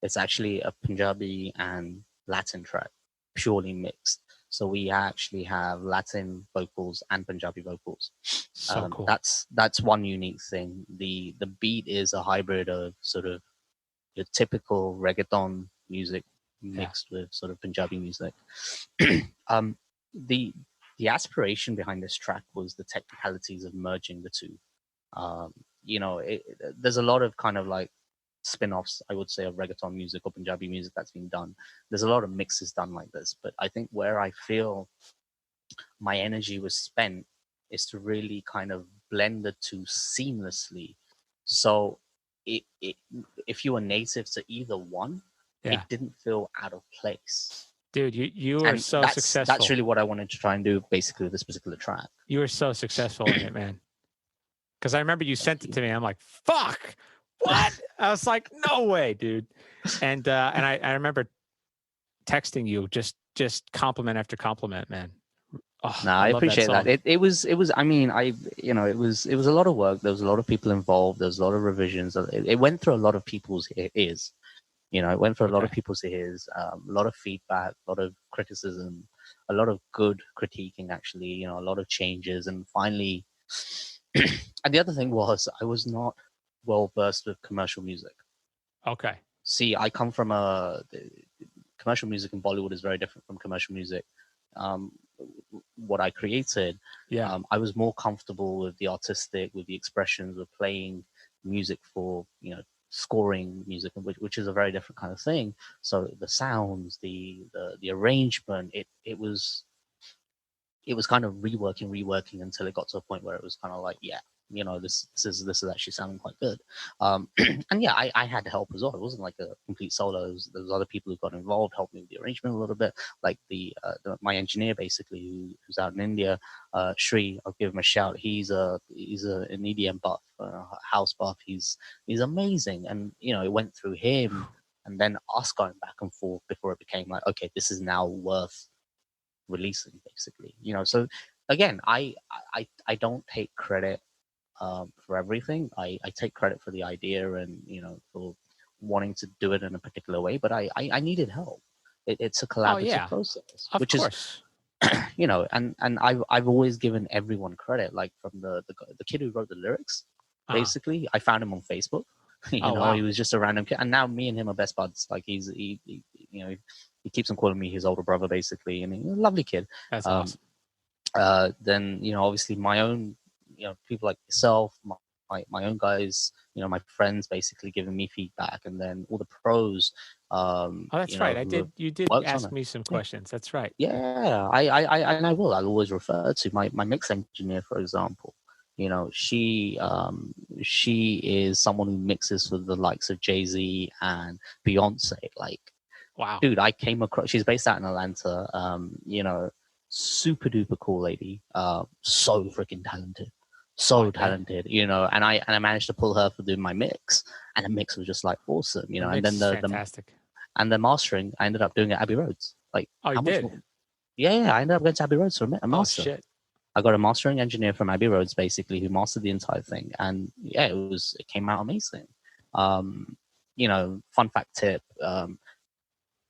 it's actually a Punjabi and Latin track, purely mixed. So we actually have Latin vocals and Punjabi vocals. So cool. That's one unique thing. The beat is a hybrid of sort of your typical reggaeton music mixed with sort of Punjabi music. The aspiration behind this track was the technicalities of merging the two. You know, there's a lot of kind of like spin-offs, I would say, of reggaeton music or Punjabi music that's been done. There's a lot of mixes done like this, but I think where I feel my energy was spent is to really kind of blend the two seamlessly. So if you were native to either one, it didn't feel out of place. Dude, you are so successful. That's really what I wanted to try and do basically with this particular track. You were so successful in it, man. Because I remember you sent it to me. I'm like, fuck, what? I was like, no way, dude. And I remember texting you just compliment after compliment, man. Oh, no, I appreciate that. It was. I mean, it was a lot of work. There was a lot of people involved. There was a lot of revisions. It went through a lot of people's ears. You know, it went through a lot of people's ears. A lot of feedback, a lot of criticism, a lot of good critiquing. Actually, you know, a lot of changes, and finally. And the other thing was I was not well versed with commercial music. Okay. See, I come from commercial music in Bollywood is very different from commercial music. What I created, I was more comfortable with the artistic, with the expressions, with playing music for, you know, scoring music, which is a very different kind of thing. So the sounds, the arrangement, it was kind of reworking until it got to a point where it was kind of like, yeah, you know, this is actually sounding quite good. And yeah, I had help as well. It wasn't like a complete solo. There was other people who got involved, helped me with the arrangement a little bit. Like my engineer basically, who's out in India, Shri, I'll give him a shout. He's an EDM buff, house buff. He's amazing. And you know, it went through him, and then us going back and forth before it became like, okay, this is now worth releasing, basically. You know, so again, I don't take credit for everything. I take credit for the idea and, you know, for wanting to do it in a particular way, but I needed help. It's a collaborative process, of course. Is, you know, and I've always given everyone credit, like from the kid who wrote the lyrics. Basically, I found him on Facebook. You know, wow. He was just a random kid, and now me and him are best buds. Like he you know, he keeps on calling me his older brother, basically, and he's a lovely kid. That's awesome. Then, you know, obviously my own, you know, people like yourself, my own guys, you know, my friends, basically giving me feedback, and then all the pros. Oh, that's right. You did ask me some questions. That's right. Yeah, I will. I'll always refer to my mix engineer, for example. You know, she is someone who mixes with the likes of Jay-Z and Beyonce. Like, Wow. dude, I came across. She's based out in Atlanta. You know, super duper cool lady. So freaking talented. So talented, you know, and I managed to pull her for doing my mix, and the mix was just like awesome, you know. And then the fantastic. And the mastering, I ended up doing at Abbey Roads. Like, oh, you did? Yeah, I ended up going to Abbey Roads for a master. Oh shit! I got a mastering engineer from Abbey Roads, basically, who mastered the entire thing, and yeah, it came out amazing. You know, fun fact tip: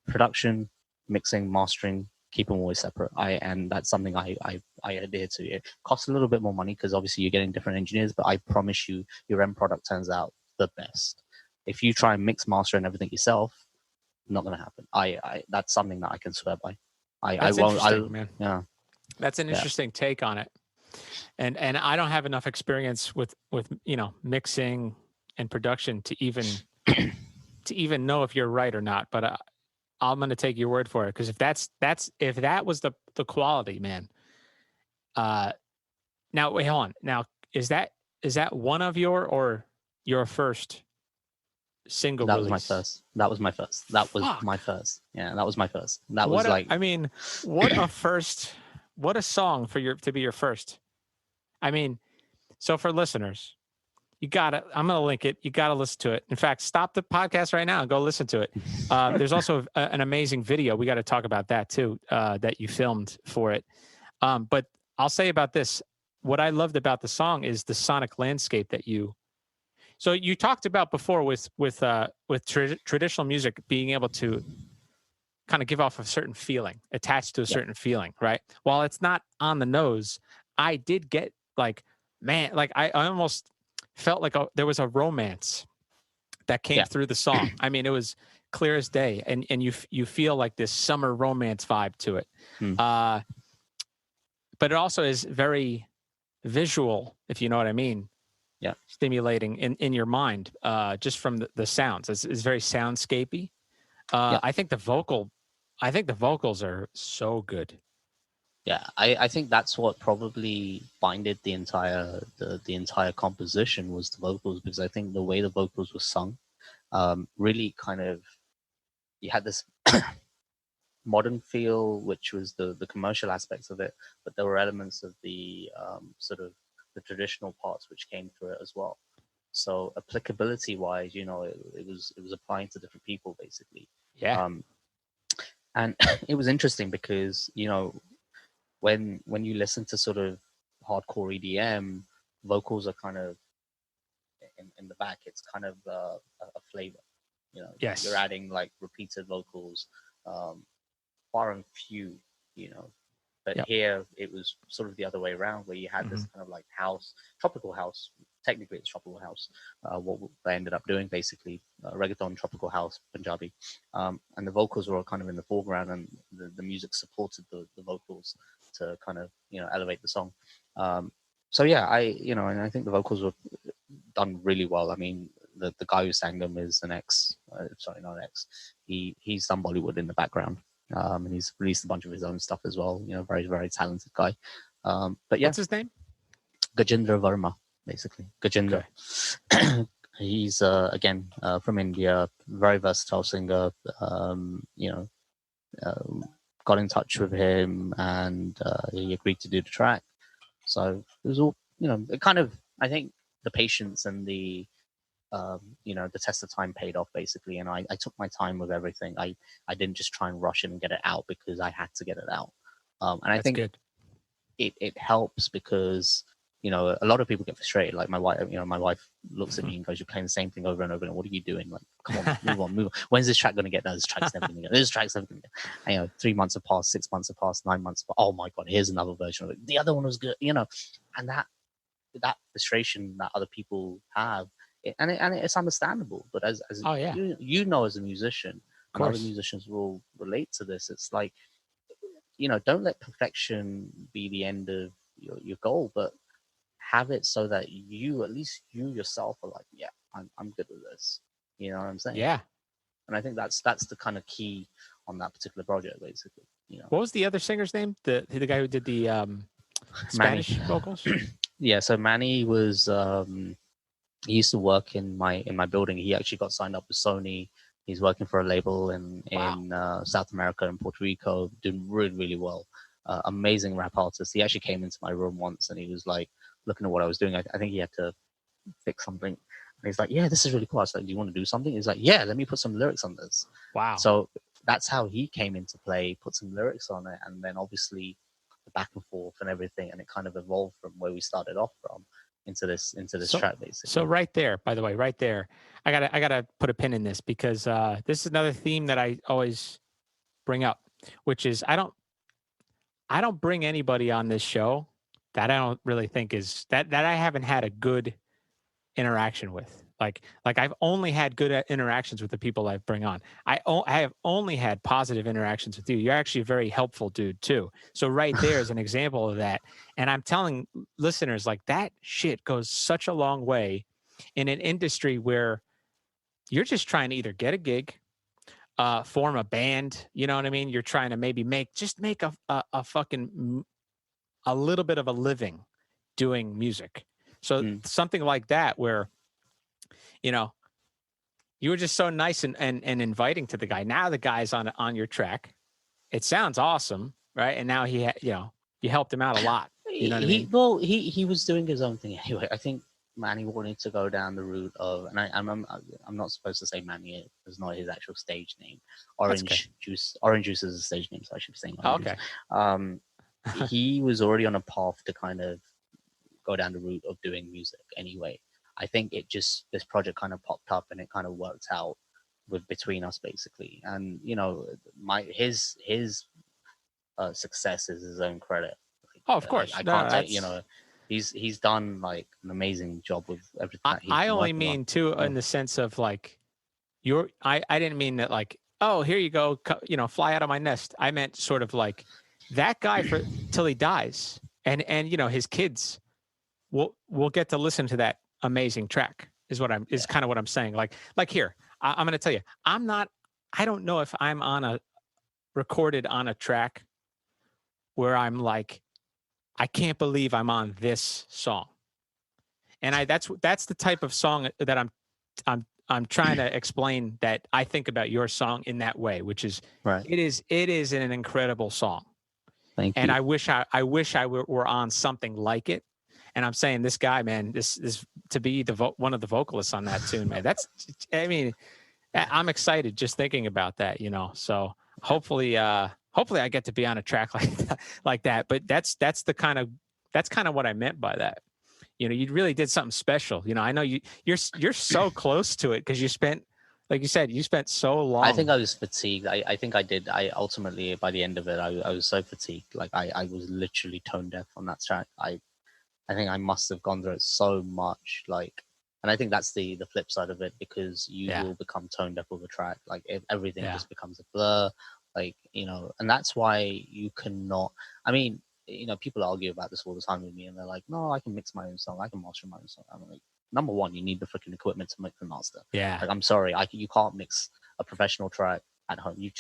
production, mixing, mastering, keep them always separate. And that's something I adhere to. It costs a little bit more money because obviously you're getting different engineers, but I promise you, your end product turns out the best. If you try and mix, master, and everything yourself, not going to happen. That's something that I can swear by. That's interesting, man. Yeah, that's an interesting take on it. And I don't have enough experience with you know, mixing and production to even know if you're right or not. But I'm going to take your word for it, because if that was the quality, man. Now wait, hold on. Now is that one of your first single that release? That was my first. Yeah, that was my first. That was like, I mean, what a first, what a song to be your first. I mean, so for listeners, I'm going to link it. You got to listen to it. In fact, stop the podcast right now and go listen to it. There's also an amazing video. We got to talk about that too, that you filmed for it. But I'll say about this, what I loved about the song is the sonic landscape that so you talked about before with traditional music being able to kind of give off a certain feeling, attached to a certain feeling, right? While it's not on the nose, I did get like, man, like I almost felt like there was a romance that came through the song. I mean, it was clear as day, and you feel like this summer romance vibe to it. But it also is very visual, if you know what I mean. Yeah, stimulating in your mind, just from the sounds. It's very soundscapey. I think the vocals are so good. Yeah, I think that's what probably binded the entire composition was the vocals, because I think the way the vocals were sung, really kind of, you had this modern feel, which was the commercial aspects of it, but there were elements of the sort of the traditional parts which came through it as well. So applicability wise, you know, it was applying to different people basically. Yeah. And it was interesting because, you know, when you listen to sort of hardcore EDM, vocals are kind of in the back. It's kind of a flavor, you know. Yes. You're adding like repeated vocals, far and few, you know. But here it was sort of the other way around, where you had this kind of like tropical house. Technically, it's tropical house. What I ended up doing, basically, reggaeton, tropical house, Punjabi, and the vocals were all kind of in the foreground, and the music supported the vocals to kind of, you know, elevate the song. So yeah, and I think the vocals were done really well. I mean, the guy who sang them is he's done Bollywood in the background. And he's released a bunch of his own stuff as well. You know, very, very talented guy. But yeah, what's his name? Gajendra Verma, basically. Gajendra. Okay. He's again from India, very versatile singer. You know, got in touch with him, and he agreed to do the track. So it was all, you know, it kind of, I think the patience and the you know, the test of time paid off basically, and I took my time with everything. I didn't just try and rush it and get it out because I had to get it out. And I think it helps because, you know, a lot of people get frustrated. Like my wife looks at me and goes, "You're playing the same thing over and over, and what are you doing? Like, come on, move on. When's this track going to get done? This track's never going to get. This track's never going to get." And, you know, 3 months have passed, 6 months have passed, 9 months. Oh my god, here's another version of it. The other one was good, you know, and that frustration that other people have. And it's understandable, but as you know, as a musician, other musicians will relate to this. It's like, you know, don't let perfection be the end of your goal, but have it so that at least you yourself are like, yeah, I'm good with this. You know what I'm saying? Yeah. And I think that's the kind of key on that particular project, basically. You know, what was the other singer's name? The guy who did the Spanish vocals? Yeah, so Manny was he used to work in my building. He actually got signed up with Sony. He's working for a label in South America and Puerto Rico, doing really, really well. Amazing rap artist. He actually came into my room once and he was like looking at what I was doing. I think he had to fix something. And he's like, "Yeah, this is really cool." I was like, "Do you want to do something?" He's like, "Yeah, let me put some lyrics on this." Wow. So that's how he came into play, put some lyrics on it, and then obviously the back and forth and everything, and it kind of evolved from where we started off from into this track basically. So right there, by the way, right there, I gotta put a pin in this because this is another theme that I always bring up, which is I don't bring anybody on this show that I don't really think is that I haven't had a good interaction with. Like I've only had good interactions with the people I bring on. I have only had positive interactions with you. You're actually a very helpful dude too. So right there is an example of that. And I'm telling listeners, like, that shit goes such a long way in an industry where you're just trying to either get a gig, form a band. You know what I mean? You're trying to maybe make a fucking a little bit of a living doing music. So something like that where, you know, you were just so nice and inviting to the guy. Now the guy's on your track. It sounds awesome, right? And now you helped him out a lot. You know what I mean? Well, he was doing his own thing anyway. I think Manny wanted to go down the route of, and I'm not supposed to say Manny. It's not his actual stage name. Orange Juice. Orange Juice is a stage name, so I should be saying Orange Juice. He was already on a path to kind of go down the route of doing music anyway. I think this project kind of popped up and it kind of worked out between us basically. And you know, his success is his own credit. Oh, of course. I can't take, you know, he's done like an amazing job with everything. I only mean too in the sense of like I didn't mean that like, oh, here you go, you know, fly out of my nest. I meant sort of like that guy till he dies, and you know, his kids will get to listen to that amazing track is kind of what I'm saying. Like here, I'm going to tell you, I don't know if I'm recorded on a track where I'm like, I can't believe I'm on this song. And that's the type of song that I'm trying to explain, that I think about your song in that way, which is right. It is an incredible song. Thank you. And I wish I were on something like it. And I'm saying this guy, man, this is to be one of the vocalists on that tune, man. I mean, I'm excited just thinking about that, you know. So hopefully I get to be on a track like that. But that's kind of what I meant by that. You know, you really did something special. You know, I know you're so close to it because you spent, like you said, you spent so long. I think I was fatigued. I think I did. I ultimately, by the end of it, I was so fatigued. Like I was literally tone deaf on that track. I think I must have gone through it so much, like, and I think that's the flip side of it, because you will become tone deaf with a track. Like everything just becomes a blur, like, you know, and that's why you cannot. I mean, you know, people argue about this all the time with me, and they're like, "No, I can mix my own song. I can master my own song." I'm like, number one, you need the freaking equipment to make the master. Yeah. Like, I'm sorry, you can't mix a professional track at home. You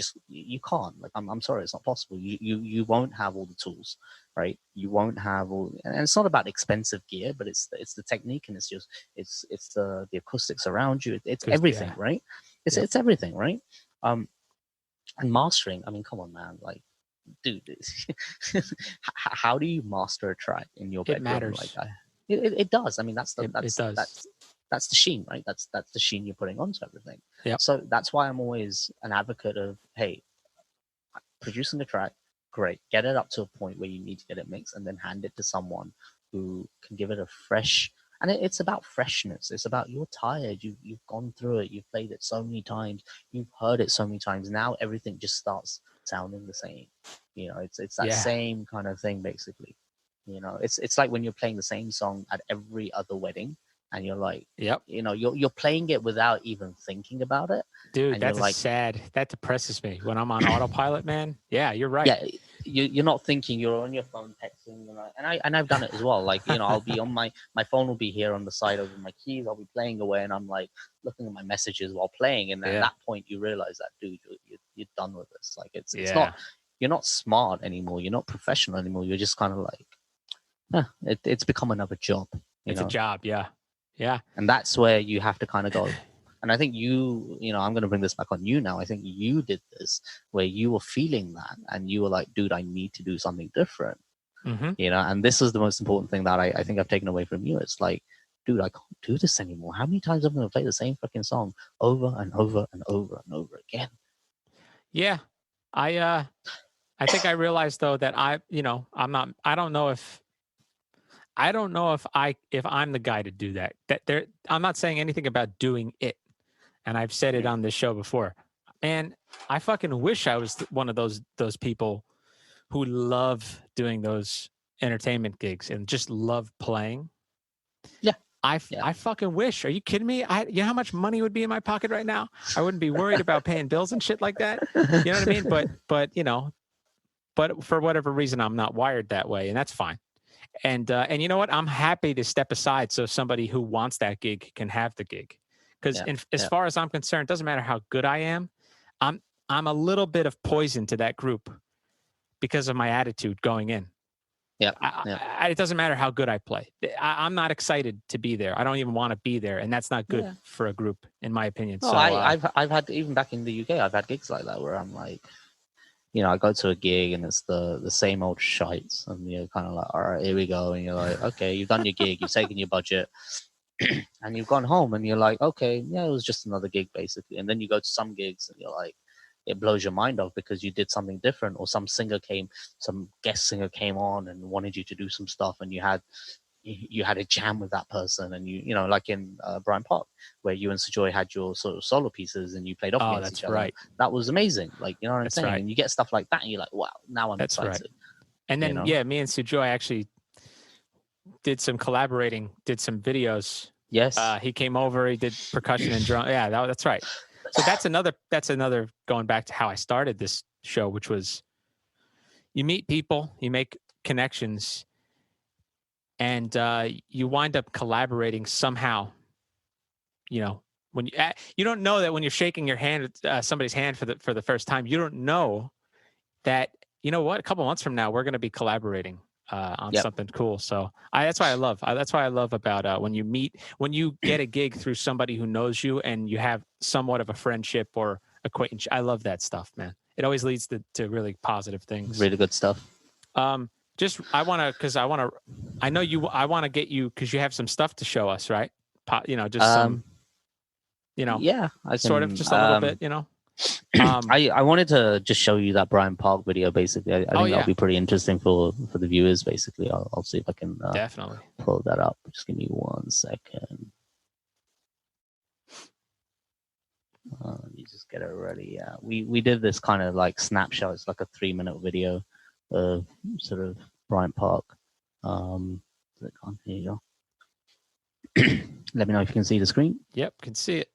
can't. Like, I'm sorry, it's not possible. You won't have all the tools, right? You won't have all, and it's not about expensive gear, but it's the technique, and it's the acoustics around you. It's everything, right? It's everything, right? And mastering. I mean, come on, man. Like, dude, how do you master a track in your bedroom? It matters. Like, it does. I mean, it does. That's the sheen, right? That's the sheen you're putting onto everything. Yeah. So that's why I'm always an advocate of, hey, producing a track, great, get it up to a point where you need to get it mixed, and then hand it to someone who can give it a fresh. And it's about freshness. It's about, you're tired. You've gone through it. You've played it so many times. You've heard it so many times. Now everything just starts sounding the same. You know, it's that same kind of thing, basically. You know, it's like when you're playing the same song at every other wedding, and you're like, you know, you're playing it without even thinking about it. Dude, that's like, sad. That depresses me when I'm on autopilot, man. Yeah, you're right. Yeah, you're not thinking. You're on your phone texting, and I've done it as well. Like, you know, I'll be on my phone will be here on the side over my keys. I'll be playing away, and I'm like looking at my messages while playing. And then at that point, you realize that, dude, you're done with this. Like, it's not, you're not smart anymore. You're not professional anymore. You're just kind of like, it's become another job. It's know? A job, yeah. And that's where you have to kind of go. And I think I'm going to bring this back on you now. I think you did this where you were feeling that and you were like, dude, I need to do something different. Mm-hmm. And this is the most important thing that I think I've taken away from you. It's like, dude, I can't do this anymore. How many times am I going to play the same fucking song over and over and over and over again? Yeah. I think I realized though that I don't know if I'm the guy to do that. I'm not saying anything about doing it. And I've said it on this show before. Man, I fucking wish I was one of those people who love doing those entertainment gigs and just love playing. Yeah. I fucking wish. Are you kidding me? You know how much money would be in my pocket right now? I wouldn't be worried about paying bills and shit like that. You know what I mean? But for whatever reason, I'm not wired that way, and that's fine. And you know what? I'm happy to step aside so somebody who wants that gig can have the gig. Because as far as I'm concerned, it doesn't matter how good I am. I'm a little bit of poison to that group because of my attitude going in. Yeah. It doesn't matter how good I play. I'm not excited to be there. I don't even want to be there, and that's not good for a group, in my opinion. No, so I've had, even back in the UK, I've had gigs like that where I'm like, I go to a gig and it's the same old shites, and you're kind of like, all right, here we go, and you're like, okay, you've done your gig, you've taken your budget, and you've gone home, and you're like, okay, yeah, it was just another gig basically. And then you go to some gigs and you're like, it blows your mind off because you did something different, or some guest singer came on and wanted you to do some stuff, and you had a jam with that person, and like in Bryant Park, where you and Sajoy had your sort of solo pieces and you played off against each other. Right. That was amazing. Like, you know what I'm saying? Right. And you get stuff like that and you're like, wow, now I'm That's excited. Right. And then me and Sajoy actually did some collaborating, did some videos. Yes. He came over, he did percussion and drum. Yeah, that's right. So that's another going back to how I started this show, which was you meet people, you make connections, and you wind up collaborating somehow. When you don't know that when you're shaking your hand, somebody's hand for the first time, you don't know that, you know what, a couple months from now we're going to be collaborating on something cool. So that's why I love. That's why I love about when you get a gig through somebody who knows you and you have somewhat of a friendship or acquaintance. I love that stuff, man. It always leads to really positive things. Really good stuff. I want to get you because you have some stuff to show us, right? Some. Yeah, I can, sort of just a little bit, I wanted to just show you that Bryant Park video. Basically, I think that'll be pretty interesting for the viewers. Basically, I'll see if I can definitely pull that up. Just give me 1 second. Let me just get it ready. Yeah, we did this kind of like snapshot. It's like a 3-minute video of sort of Bryant Park. Click on, here you go. Let me know if you can see the screen. Yep, can see it.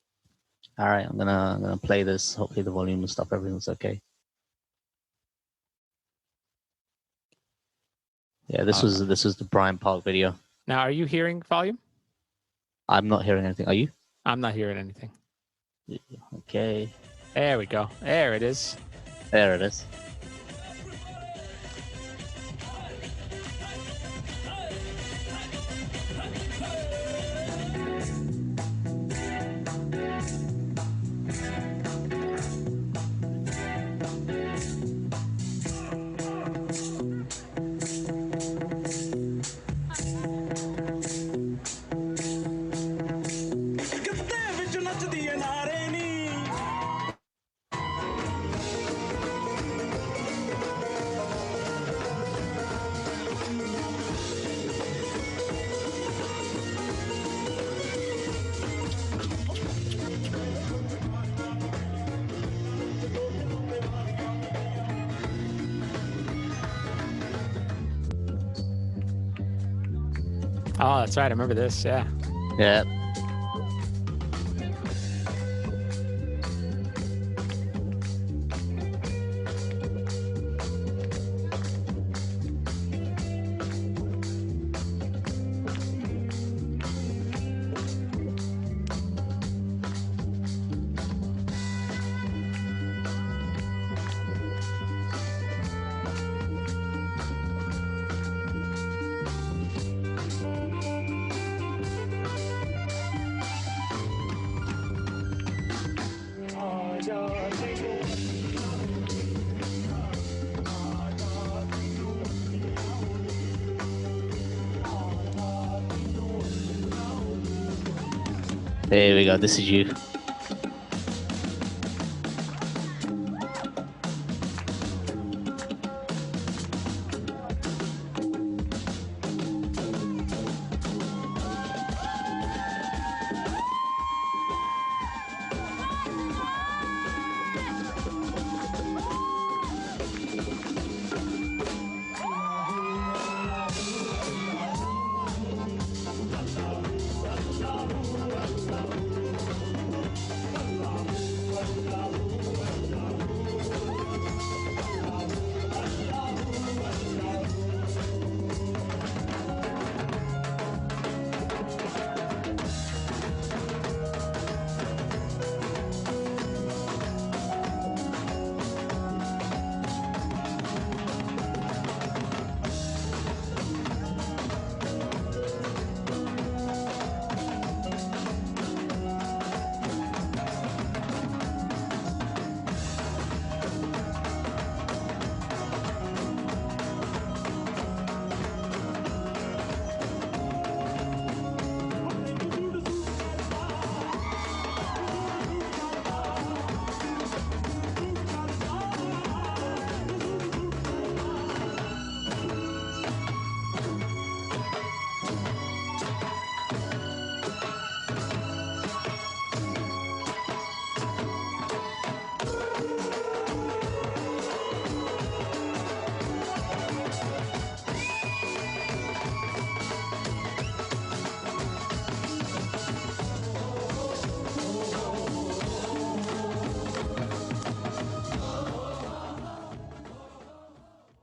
All right, I'm gonna play this. Hopefully the volume and stuff, everything's okay. Yeah, this was the Bryant Park video. Now, are you hearing volume? I'm not hearing anything. Are you? I'm not hearing anything. Okay. There we go. There it is. There it is. Oh, that's right. I remember this. Yeah. Yeah. There we go. This is you.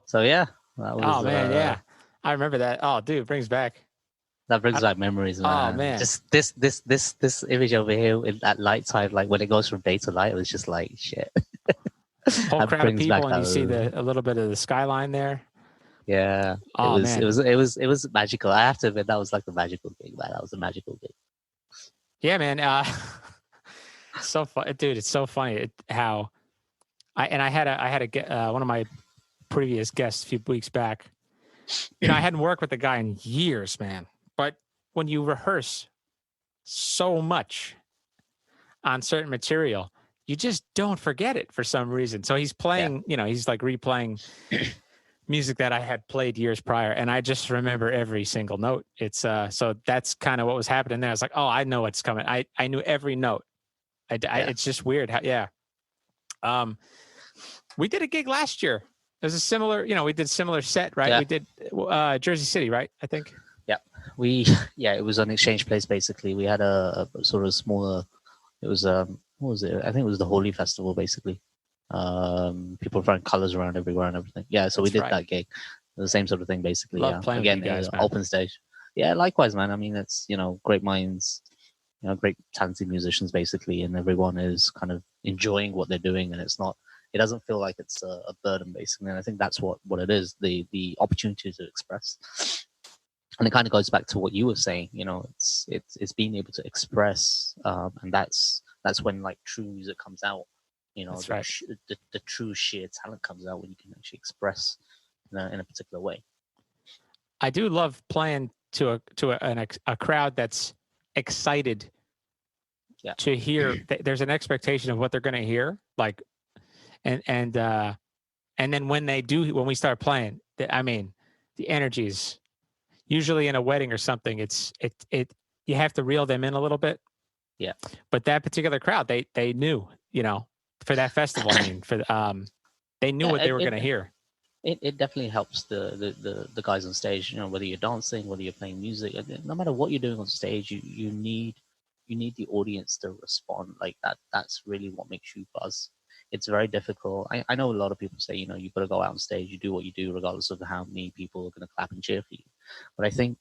So yeah, that was. Oh man, yeah, I remember that. Oh, dude, it brings back. That brings back memories, man. Oh man, just this image over here in that light side, like when it goes from day to light, it was just like shit. whole That crowd of brings back people, and you see those- a little bit of the skyline there. Yeah, Oh, it man. was magical. I have to admit that was like the magical gig, man. That was a magical gig. Yeah, man. So fun, dude. It's so funny how I had one of my previous guests a few weeks back. You know, I hadn't worked with the guy in years, man. But when you rehearse so much on certain material, you just don't forget it for some reason. So he's playing, you know, he's like replaying music that I had played years prior, and I just remember every single note. It's so that's kind of what was happening there. I was like, oh, I know what's coming. I knew every note. It's just weird how, we did a gig last year. It was a similar, you know, we did similar set, right? Yeah. We did Jersey City, right? I think. It was an exchange place basically. We had a sort of smaller. It was what was it? I think it was the Holy Festival basically. People throwing colors around everywhere and everything. Yeah, so we did that gig. The same sort of thing basically. Love playing again, with you guys, man. open stage. Yeah, likewise, man. I mean, it's great minds, great talented musicians basically, and everyone is kind of enjoying what they're doing, and it doesn't feel like it's a burden basically. And I think that's what it is, the opportunity to express. And it kind of goes back to what you were saying, it's being able to express, and that's when like true music comes out. That's right. The true sheer talent comes out when you can actually express in a particular way. I do love playing to a crowd that's excited to hear. There's an expectation of what they're going to hear, like, and then when we start playing, I mean, the energy is usually in a wedding or something. You have to reel them in a little bit. Yeah. But that particular crowd, they knew, for that festival. I mean, they knew what they were going to hear. It definitely helps the guys on stage. Whether you're dancing, whether you're playing music, no matter what you're doing on stage, you need the audience to respond like that. That's really what makes you buzz. It's very difficult. I know a lot of people say, you've got to go out on stage, you do what you do, regardless of how many people are going to clap and cheer for you. But I think,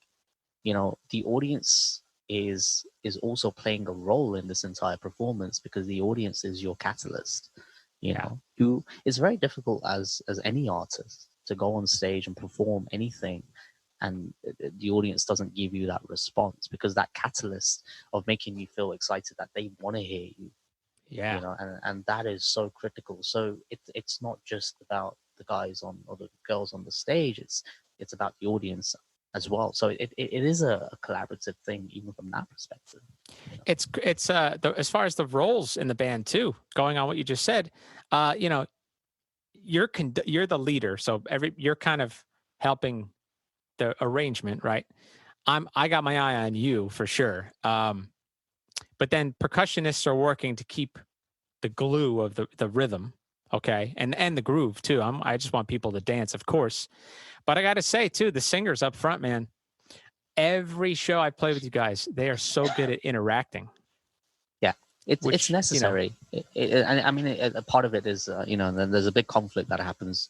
the audience is also playing a role in this entire performance, because the audience is your catalyst. It's very difficult as any artist to go on stage and perform anything and the audience doesn't give you that response, because that catalyst of making you feel excited that they want to hear you. And that is so critical. So it's not just about the guys or the girls on the stage. It's about the audience as well. So it is a collaborative thing, even from that perspective. You know? It's as far as the roles in the band too, going on what you just said, you know, you're the leader, so you're kind of helping the arrangement, right? I got my eye on you for sure. But then percussionists are working to keep the glue of the rhythm, okay, and the groove too. I just want people to dance, of course. But I got to say too, the singers up front, man. Every show I play with you guys, they are so good at interacting. Yeah, it's necessary. You know, I mean, a part of it is you know, there's a big conflict that happens,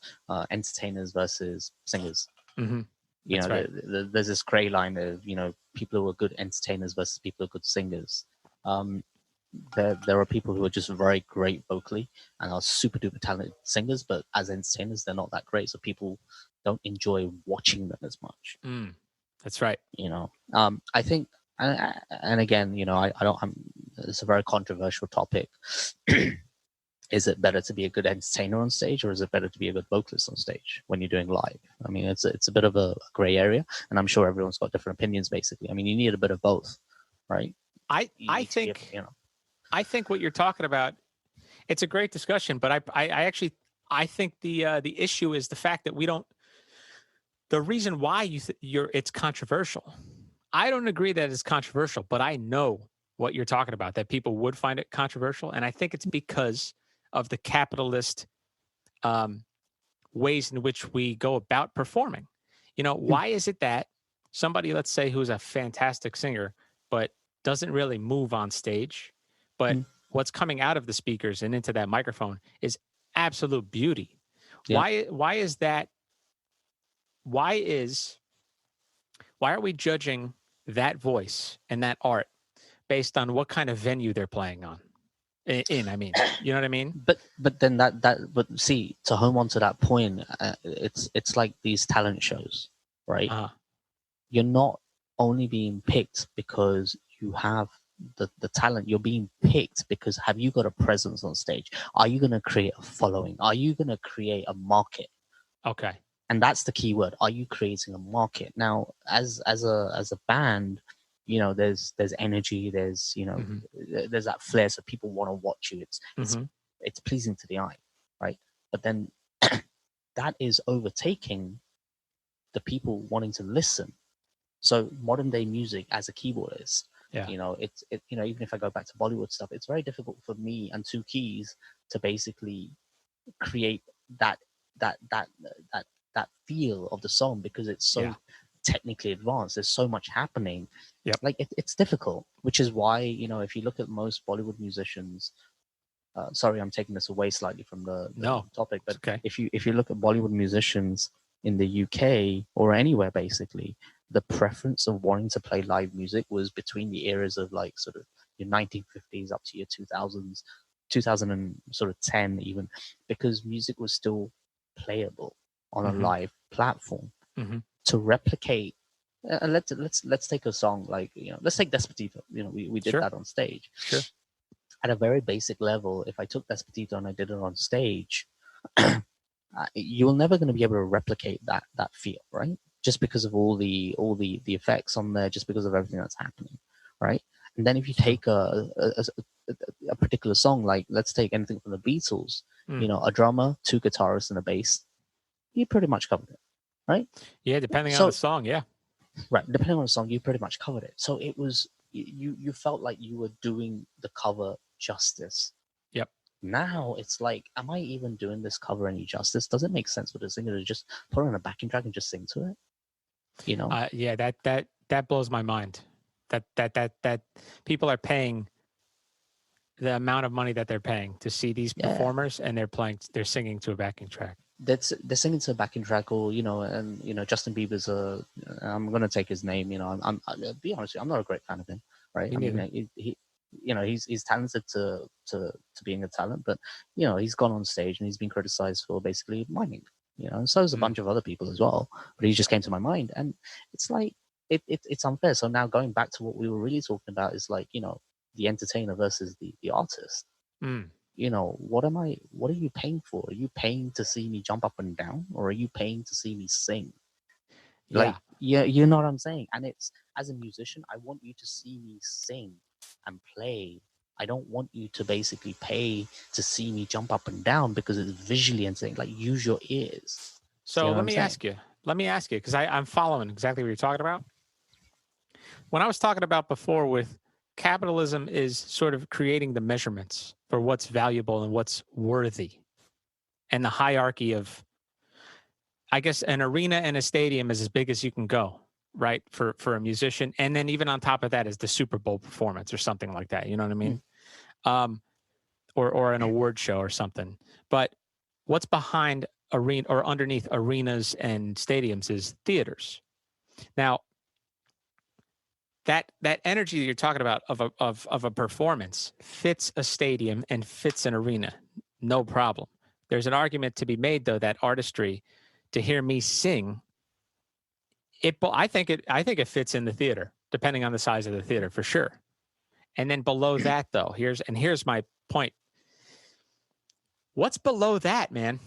entertainers versus singers. Mm-hmm. You know, right. there's this gray line of, you know, people who are good entertainers versus people who are good singers. There are people who are just very great vocally and are super duper talented singers, but as entertainers, they're not that great. So people don't enjoy watching them as much. That's right. You know, I think, and again, you know, it's a very controversial topic. Is it better to be a good entertainer on stage, or is it better to be a good vocalist on stage when you're doing live? I mean, it's a bit of a gray area, and I'm sure everyone's got different opinions. Basically, I mean, you need a bit of both, right? I think you know, I think what you're talking about, it's a great discussion, but I actually think the issue is the fact that we don't. The reason why it's controversial. I don't agree that it's controversial, but I know what you're talking about, that people would find it controversial, and I think it's because of the capitalist ways in which we go about performing. You know, why is it that somebody, let's say, who's a fantastic singer, but doesn't really move on stage, but what's coming out of the speakers and into that microphone is absolute beauty? Yeah. Why is that? Why are we judging that voice and that art based on what kind of venue they're playing on? I mean, you know what I mean? But then but see, to home onto that point, it's like these talent shows, right? You're not only being picked because you have the talent. You're being picked because have you got a presence on stage? Are you going to create a following? Are you going to create a market? Okay. And that's the key word. Are you creating a market? Now, as a band, you know, there's energy, there's, you know, there's that flair, so people want to watch you. It's pleasing to the eye, right? But then that is overtaking the people wanting to listen. So modern day music as a keyboardist, you know, you know, even if I go back to Bollywood stuff, it's very difficult for me and two keys to basically create that feel of the song because it's so technically advanced. There's so much happening. Like it's difficult, which is why, you know, if you look at most Bollywood musicians, sorry, I'm taking this away slightly from the topic, but if you look at Bollywood musicians in the UK or anywhere, basically, the preference of wanting to play live music was between the eras of like sort of your 1950s up to your 2000s, 2000 and sort of 10 even, because music was still playable on a live platform. To replicate, let's take a song like, you know, let's take Despacito. You know, we did that on stage. At a very basic level, if I took Despacito and I did it on stage, you're never going to be able to replicate that feel, right? Just because of all the effects on there, just because of everything that's happening, right? And then if you take a particular song, like let's take anything from the Beatles, you know, a drummer, two guitarists, and a bass, you pretty much covered it, right? Yeah, depending on the song, right. Depending on the song, you pretty much covered it. So it was you felt like you were doing the cover justice. Now it's like, am I even doing this cover any justice? Does it make sense for the singer to just put on a backing track and just sing to it? You know? That blows my mind. That people are paying the amount of money that they're paying to see these performers, and they're singing to a backing track. They're singing to a backing track, or you know, and you know, Justin Bieber's I'm gonna take his name. You know, I'll be honest with you, I'm not a great fan of him, right? I mean, he you know, he's talented to being a talent, but you know, he's gone on stage and he's been criticized for basically miming, you know, and so there's a bunch of other people as well, but he just came to my mind, and it's like it's unfair. So now going back to what we were really talking about is like, you know, the entertainer versus the artist. You know, what are you paying for? Are you paying to see me jump up and down, or are you paying to see me sing? Like, Yeah, you know what I'm saying. And it's, as a musician, I want you to see me sing and play. I don't want you to basically pay to see me jump up and down because it's visually insane. Like, use your ears. So let me ask you, because I'm following exactly what you're talking about. When I was talking about before with capitalism is sort of creating the measurements for what's valuable and what's worthy, and the hierarchy of, I guess, an arena and a stadium is as big as you can go, right? For a musician. And then even on top of that is the Super Bowl performance or something like that. You know what I mean? Or an award show or something. But what's behind arena or underneath arenas and stadiums is theaters. Now, that energy that you're talking about of a performance fits a stadium and fits an arena, no problem. There's an argument to be made, though, that artistry, to hear me sing, I think it fits in the theater, depending on the size of the theater, for sure. And then below that, though, here's my point. What's below that, man?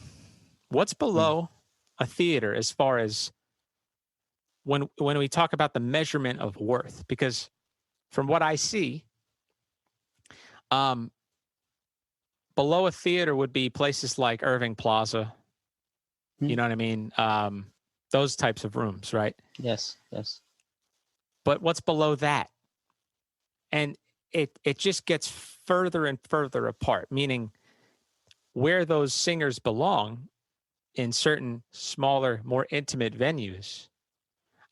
What's below a theater as far as when we talk about the measurement of worth? Because from what I see, below a theater would be places like Irving Plaza. You know what I mean? Those types of rooms, right? Yes, yes. But what's below that? And it just gets further and further apart, meaning where those singers belong in certain smaller, more intimate venues.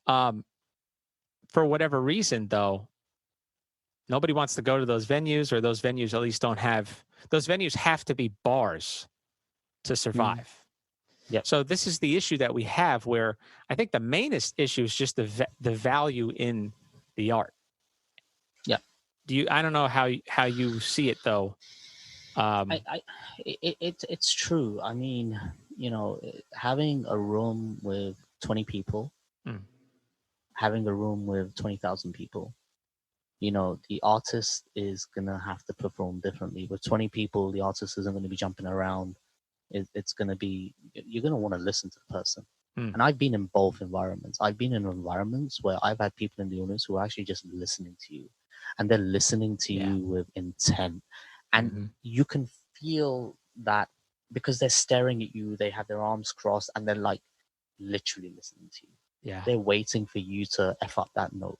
For whatever reason, though, nobody wants to go to those venues, or those venues at least don't have, those venues have to be bars to survive. Yeah. So this is the issue that we have, where I think the mainest issue is just the value in the art. Yeah. I don't know how you see it, though. It's true. I mean, having a room with 20 people, having a room with 20,000 people, the artist is going to have to perform differently. With 20 people, the artist isn't going to be jumping around. It's going to be, you're going to want to listen to the person. And I've been in both environments. I've been in environments where I've had people in the audience who are actually just listening to you, and they're listening to you with intent. And you can feel that because they're staring at you, they have their arms crossed, and they're like literally listening to you. Yeah. They're waiting for you to F up that note,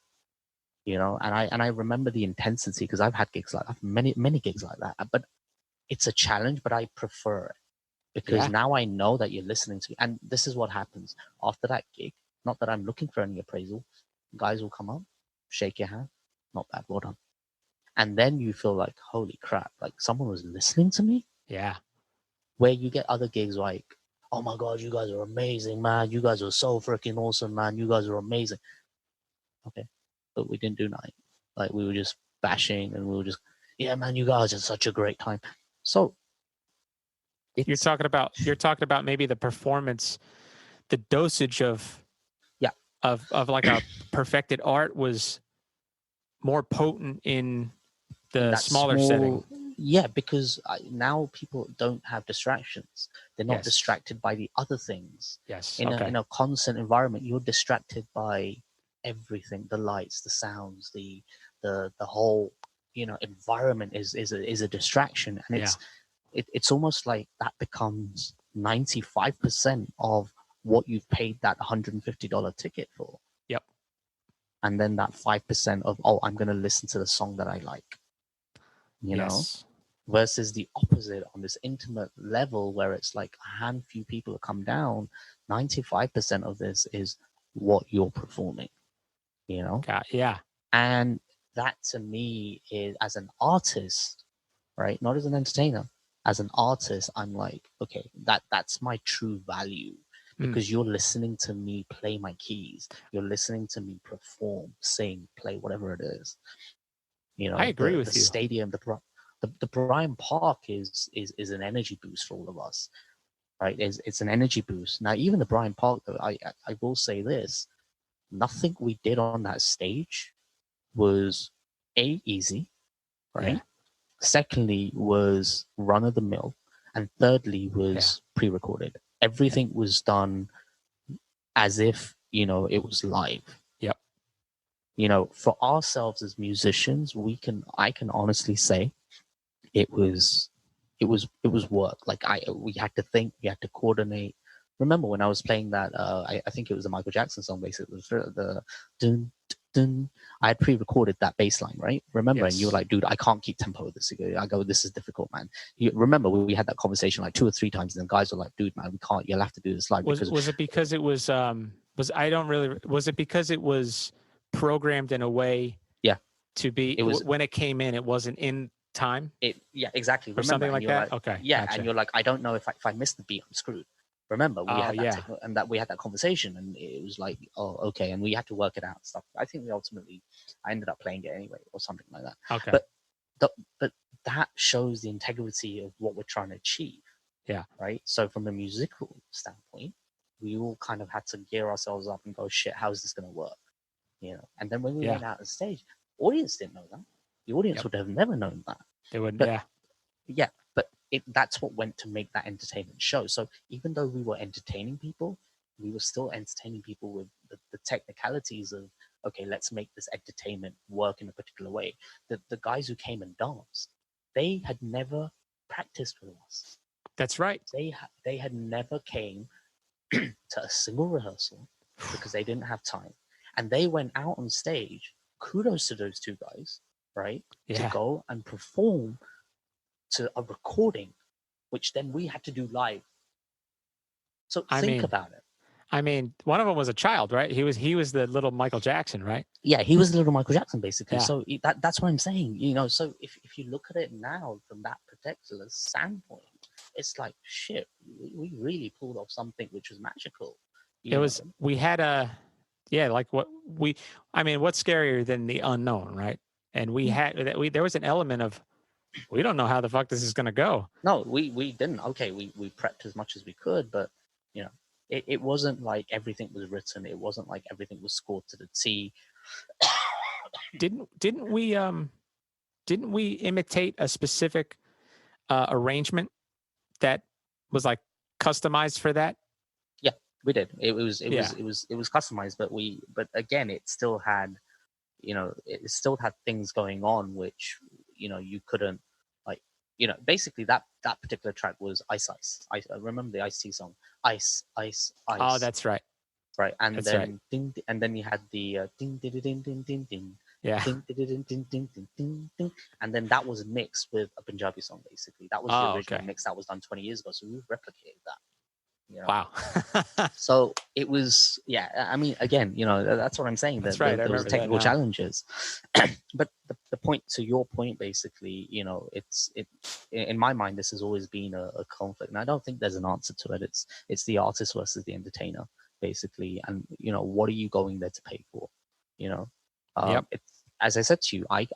and I remember the intensity, because I've had gigs like that, many gigs like that, but it's a challenge, but I prefer it. Because now I know that you're listening to me. And this is what happens after that gig. Not that I'm looking for any appraisal. Guys will come up, shake your hand. Not bad, well done. And then you feel like, holy crap, like someone was listening to me. Yeah. Where you get other gigs like, oh my God, you guys are amazing, man. You guys are so freaking awesome, man. You guys are amazing. Okay. But we didn't do nothing. Like, we were just bashing, and we were just, yeah, man, you guys had such a great time. So, you're talking about maybe the performance, the dosage of like a perfected art was more potent in the smaller setting. Yeah, because now people don't have distractions. They're not distracted by the other things. Yes. In a constant environment, you're distracted by everything: the lights, the sounds, the whole environment is a distraction, and it's almost like that becomes 95% of what you've paid that $150 ticket for. Yep. And then that 5% of, I'm going to listen to the song that I like, know, versus the opposite on this intimate level where it's like a handful of people that come down. 95% of this is what you're performing, Yeah. And that to me is, as an artist, right? Not as an entertainer. As an artist, I'm like, okay, that's my true value, because you're listening to me play my keys. You're listening to me perform, sing, play, whatever it is. I agree with the you. Stadium, the Bryant Park is an energy boost for all of us, right? It's an energy boost. Now, even the Bryant Park, though, I will say this: nothing we did on that stage was easy, right? Yeah. Secondly, was run of the mill, and thirdly was pre-recorded. Everything was done as if it was live. Yep. For ourselves as musicians, I can honestly say it was work. Like we had to think, we had to coordinate. Remember when I was playing that, I think it was the Michael Jackson song, basically, the dun, dun, I had pre-recorded that bass line, right? Remember? Yes. And you were like, dude, I can't keep tempo with this. I go, this is difficult, man. Remember, we had that conversation like 2 or 3 times, and the guys were like, dude, man, we can't, you'll have to do this live. Was it because it was, was it because it was programmed in a way to be, when it came in, it wasn't in time? Yeah, exactly. Or something like that? Okay. Yeah, gotcha. and you're like, I don't know if I miss the beat, I'm screwed. Remember, we had that, we had that conversation, and it was like, oh, okay, and we had to work it out and stuff. I think I ended up playing it anyway, or something like that. Okay. But that shows the integrity of what we're trying to achieve. Yeah. Right. So from a musical standpoint, we all kind of had to gear ourselves up and go, shit, how is this going to work? And then when we went out on stage, audience didn't know that. The audience would have never known that. They wouldn't. Yeah, but that's what went to make that entertainment show. So even though we were entertaining people, we were still entertaining people with the technicalities of, okay, let's make this entertainment work in a particular way. The guys who came and danced, they had never practiced with us. That's right. They had never came to a single rehearsal because they didn't have time. And they went out on stage. Kudos to those 2 guys, right? Yeah. To go and perform to a recording, which then we had to do live. So think about it. I mean, one of them was a child, right? He was the little Michael Jackson, right? Yeah, he was the little Michael Jackson, basically. Yeah. So that's what I'm saying. So if you look at it now from that particular standpoint, it's like, shit, we really pulled off something which was magical. We had what's scarier than the unknown, right? And there was an element of, we don't know how the fuck this is going to go. No, we didn't. Okay, we prepped as much as we could, but it wasn't like everything was written. It wasn't like everything was scored to the T. Didn't we imitate a specific arrangement that was like customized for that? Yeah, we did. It was customized, but again, it still had things going on which you couldn't, like, basically that particular track was Ice. I remember the Ice-T song, Ice. Oh, that's right. Right, and that's then right. Ding, and then you had the ding ding ding ding ding ding. Yeah. Ding, ding, ding, ding, ding, ding, ding, ding. And then that was mixed with a Punjabi song, basically. That was the original mix that was done 20 years ago. So we replicated that. Wow. So it was, I mean, again, that's what I'm saying. That's right. There was technical challenges. But the point, to your point, basically, it's in my mind, this has always been a conflict. And I don't think there's an answer to it. It's the artist versus the entertainer, basically. And, what are you going there to pay for? As I said to you, I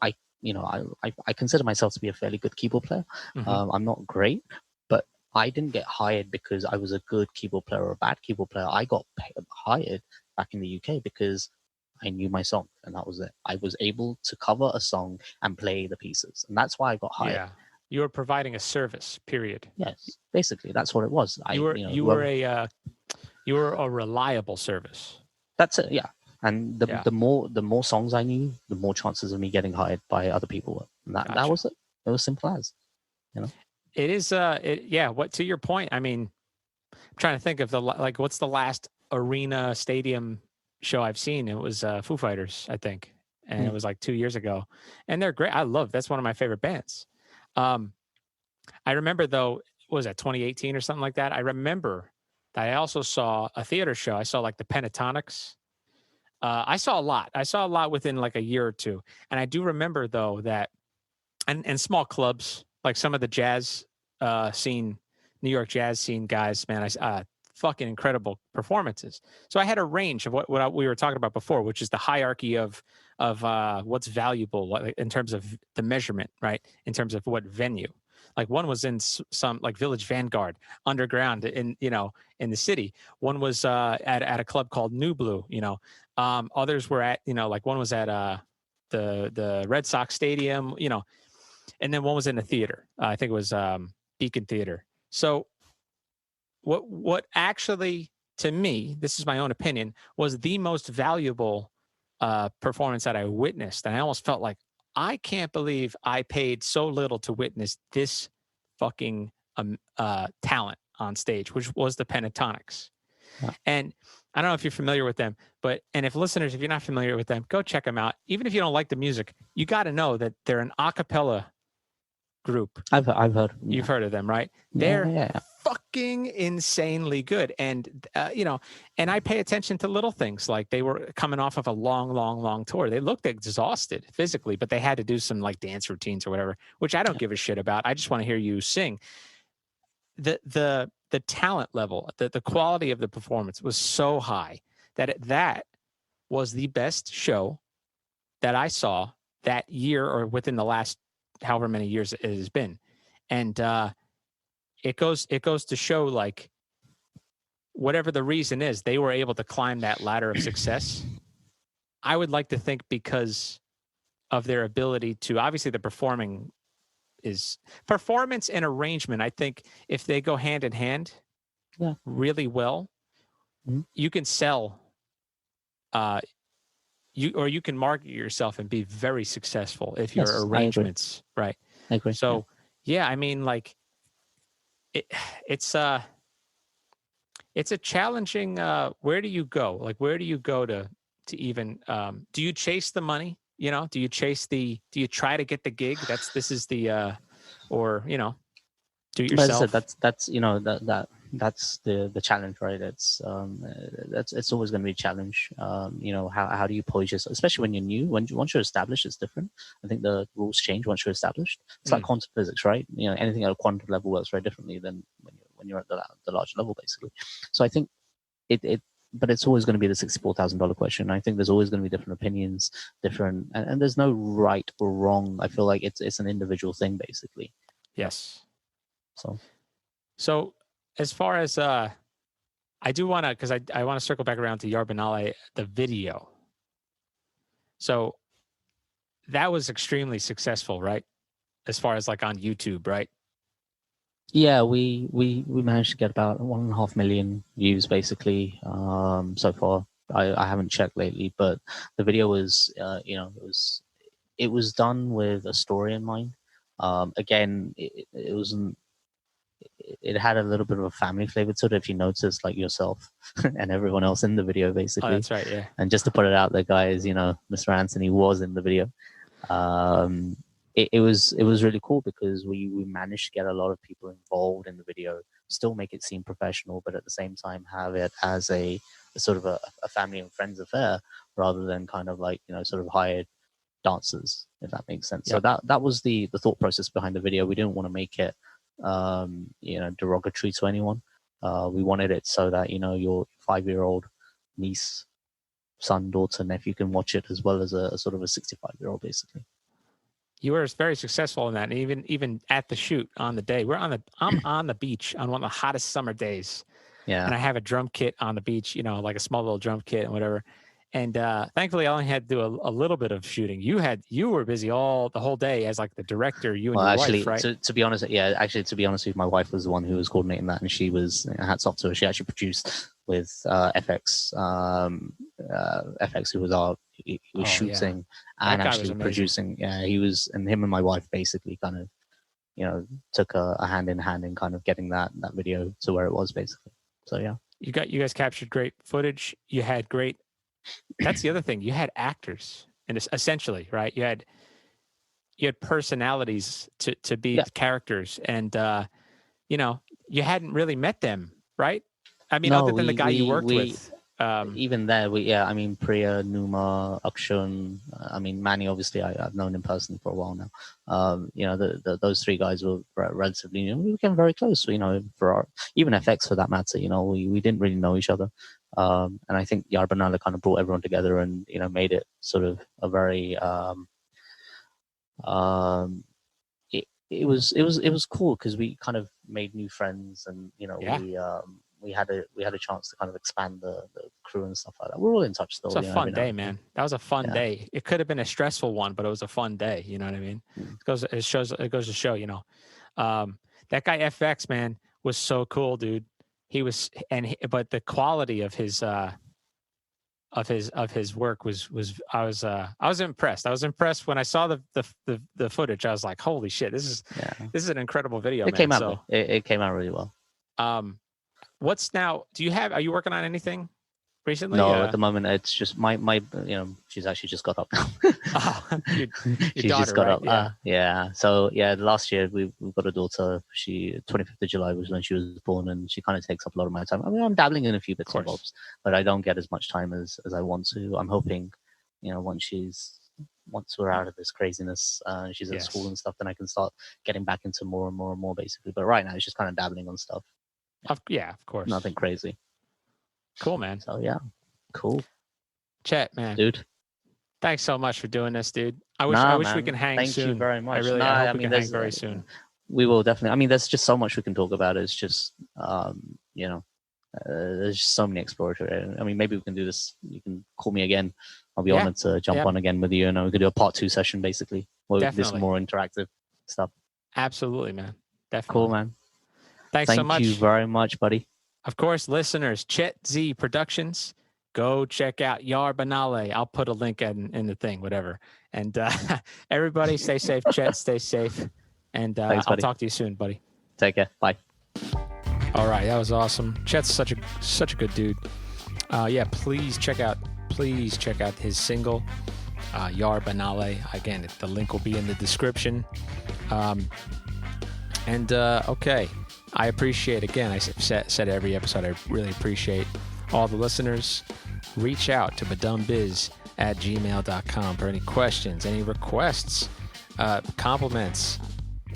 consider myself to be a fairly good keyboard player. Mm-hmm. I'm not great, but I didn't get hired because I was a good keyboard player or a bad keyboard player. I got hired back in the UK because I knew my song, and that was it. I was able to cover a song and play the pieces, and that's why I got hired. Yeah, you were providing a service. Period. Yes, basically, that's what it was. You were a reliable service. That's it. Yeah. And the more songs I knew, the more chances of me getting hired by other people were. And that was it. It was simple as, It is. What, to your point? I mean, I'm trying to think of what's the last arena stadium show I've seen? It was Foo Fighters, I think, and it was like 2 years ago. And they're great. That's one of my favorite bands. I remember though, what was that 2018 or something like that? I remember that I also saw a theater show. I saw like the Pentatonics. I saw a lot within like a year or two. And I do remember though that, and small clubs, like some of the jazz scene, New York jazz scene guys, man, fucking incredible performances. So I had a range of what we were talking about before, which is the hierarchy of what's valuable in terms of the measurement, right? In terms of what venue. Like one was in some like Village Vanguard underground in the city. One was at a club called New Blue. Others were at like one was at the Red Sox Stadium. And then one was in the theater. I think it was Beacon Theater. So what actually to me, this is my own opinion, was the most valuable performance that I witnessed. And I almost felt like, I can't believe I paid so little to witness this fucking talent on stage, which was the Pentatonics. Yeah. And I don't know if you're familiar with them, and if listeners, if you're not familiar with them, go check them out. Even if you don't like the music, you got to know that they're an a cappella group. I've heard. Yeah. You've heard of them, right? They're fucking insanely good. And, and I pay attention to little things, like they were coming off of a long tour. They looked exhausted physically, but they had to do some like dance routines or whatever, which I don't give a shit about. I just want to hear you sing. The talent level, the quality of the performance was so high that was the best show that I saw that year or within the last however many years it has been. And it goes to show, like, whatever the reason is, they were able to climb that ladder of success. I would like to think because of their ability to, obviously the performance and arrangement. I think if they go hand in hand really well, you can sell, you can market yourself and be very successful if your arrangements, right? I agree. So yeah, I mean, like, it's a challenging, where do you go? Like, where do you go to even, do you chase the money? Do you try to get the gig? Or, do it yourself? That's the challenge, right? It's always going to be a challenge. How do you polish yourself, especially when you're new? Once you're established, it's different. I think the rules change once you're established. It's like quantum physics, right? Anything at a quantum level works very differently than when you're at the large level, basically. So I think but it's always going to be the $64,000 question. I think there's always going to be different opinions, and there's no right or wrong. I feel like it's an individual thing, basically. Yes. So as far as I do want to, because I want to circle back around to Yaar Banale, the video. So that was extremely successful, right? As far as like on YouTube, right? Yeah, we managed to get about 1.5 million views basically so far. I haven't checked lately, but the video was it was done with a story in mind. Again, it wasn't. It had a little bit of a family flavor to it, if you notice, like yourself and everyone else in the video, basically. Oh, that's right, yeah. And just to put it out there, guys, Mr. Anthony was in the video. It was really cool because we managed to get a lot of people involved in the video, still make it seem professional, but at the same time have it as a sort of a family and friends affair, rather than kind of like sort of hired dancers, if that makes sense. Yep. So that was the thought process behind the video. We didn't want to make it derogatory to anyone. We wanted it so that your 5-year-old niece, son, daughter, nephew can watch it, as well as a sort of a 65-year-old, basically. You were very successful in that, and even at the shoot on the day, I'm on the beach on one of the hottest summer days. Yeah. And I have a drum kit on the beach, like a small little drum kit and whatever. And thankfully, I only had to do a little bit of shooting. You were busy the whole day as like the director. You and your wife, right? To be honest, to be honest with you, my wife was the one who was coordinating that, and she was, hats off to her. She actually produced with FX, who was shooting and actually producing. Yeah, he was, and him and my wife basically kind of, took a hand in hand in kind of getting that video to where it was, basically. So yeah, you guys captured great footage. You had great. That's the other thing. You had actors, and essentially, right? You had personalities to be characters, and you hadn't really met them, right? I mean, other than the guy you worked with. Even there, Priya, Numa, Akshan, Manny, obviously I've known him personally for a while now. Those three guys were relatively, we became very close, even FX for that matter, we didn't really know each other. And I think Yaar Banale kind of brought everyone together and, made it sort of a very, it was cool because we kind of made new friends, and, we had a chance to kind of expand the crew and stuff like that. We're all in touch still. It was a fun day, man. That was a fun day. It could have been a stressful one, but it was a fun day. You know what I mean? It goes to show, that guy FX, man, was so cool, dude. he was, but the quality of his work was I was impressed. I was impressed when I saw the footage. I was like, holy shit, this is an incredible video. It came out. It came out really well. What's now? Are you working on anything recently? No, at the moment it's just my she's actually just got up now. Your She's daughter, just got right? up. Yeah. So last year we've got a daughter. She 25th of July was when she was born, and she kind of takes up a lot of my time. I mean, I'm dabbling in a few bits and bobs, but I don't get as much time as I want to. I'm hoping, once we're out of this craziness, she's at school and stuff, then I can start getting back into more and more and more, basically. But right now it's just kind of dabbling on stuff. Of course. Nothing crazy. Cool, man. So cool. Chet, man. Dude. Thanks so much for doing this, dude. I wish we can hang soon. Thank you very much. I hope we can hang very soon. We will definitely. I mean, there's just so much we can talk about. It's just, there's just so many exploratory. I mean, maybe we can do this. You can call me again. I'll be honored to jump on again with you, and we could do a part 2 session, basically, with this more interactive stuff. Absolutely, man. Definitely. Cool, man. Thanks so much. Thank you very much, buddy. Of course, listeners, ChetzD Productions. Go check out Yaar Banale. I'll put a link in the thing, whatever. And everybody, stay safe. Chet, stay safe. And Thanks, I'll talk to you soon, buddy. Take care. Bye. All right, that was awesome. Chet's such a good dude. Please check out his single, Yaar Banale. Again, the link will be in the description. Okay. I appreciate, again, I said every episode, I really appreciate all the listeners. Reach out to BaDumBizz at gmail.com for any questions, any requests, compliments.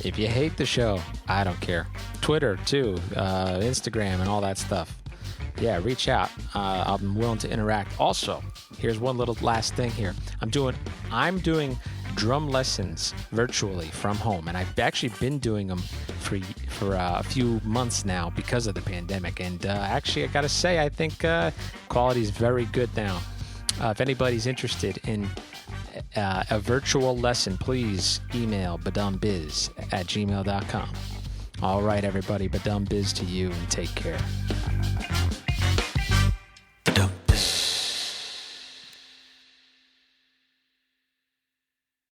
If you hate the show, I don't care. Twitter, too, Instagram, and all that stuff. Yeah, reach out. I'm willing to interact. Also, here's one little last thing here. I'm doing drum lessons virtually from home, and I've actually been doing them for a few months now because of the pandemic. And actually, I gotta say, I think quality is very good now. If anybody's interested in a virtual lesson, please email BaDumBizz at gmail.com. All right, everybody, BaDumBizz to you, and take care.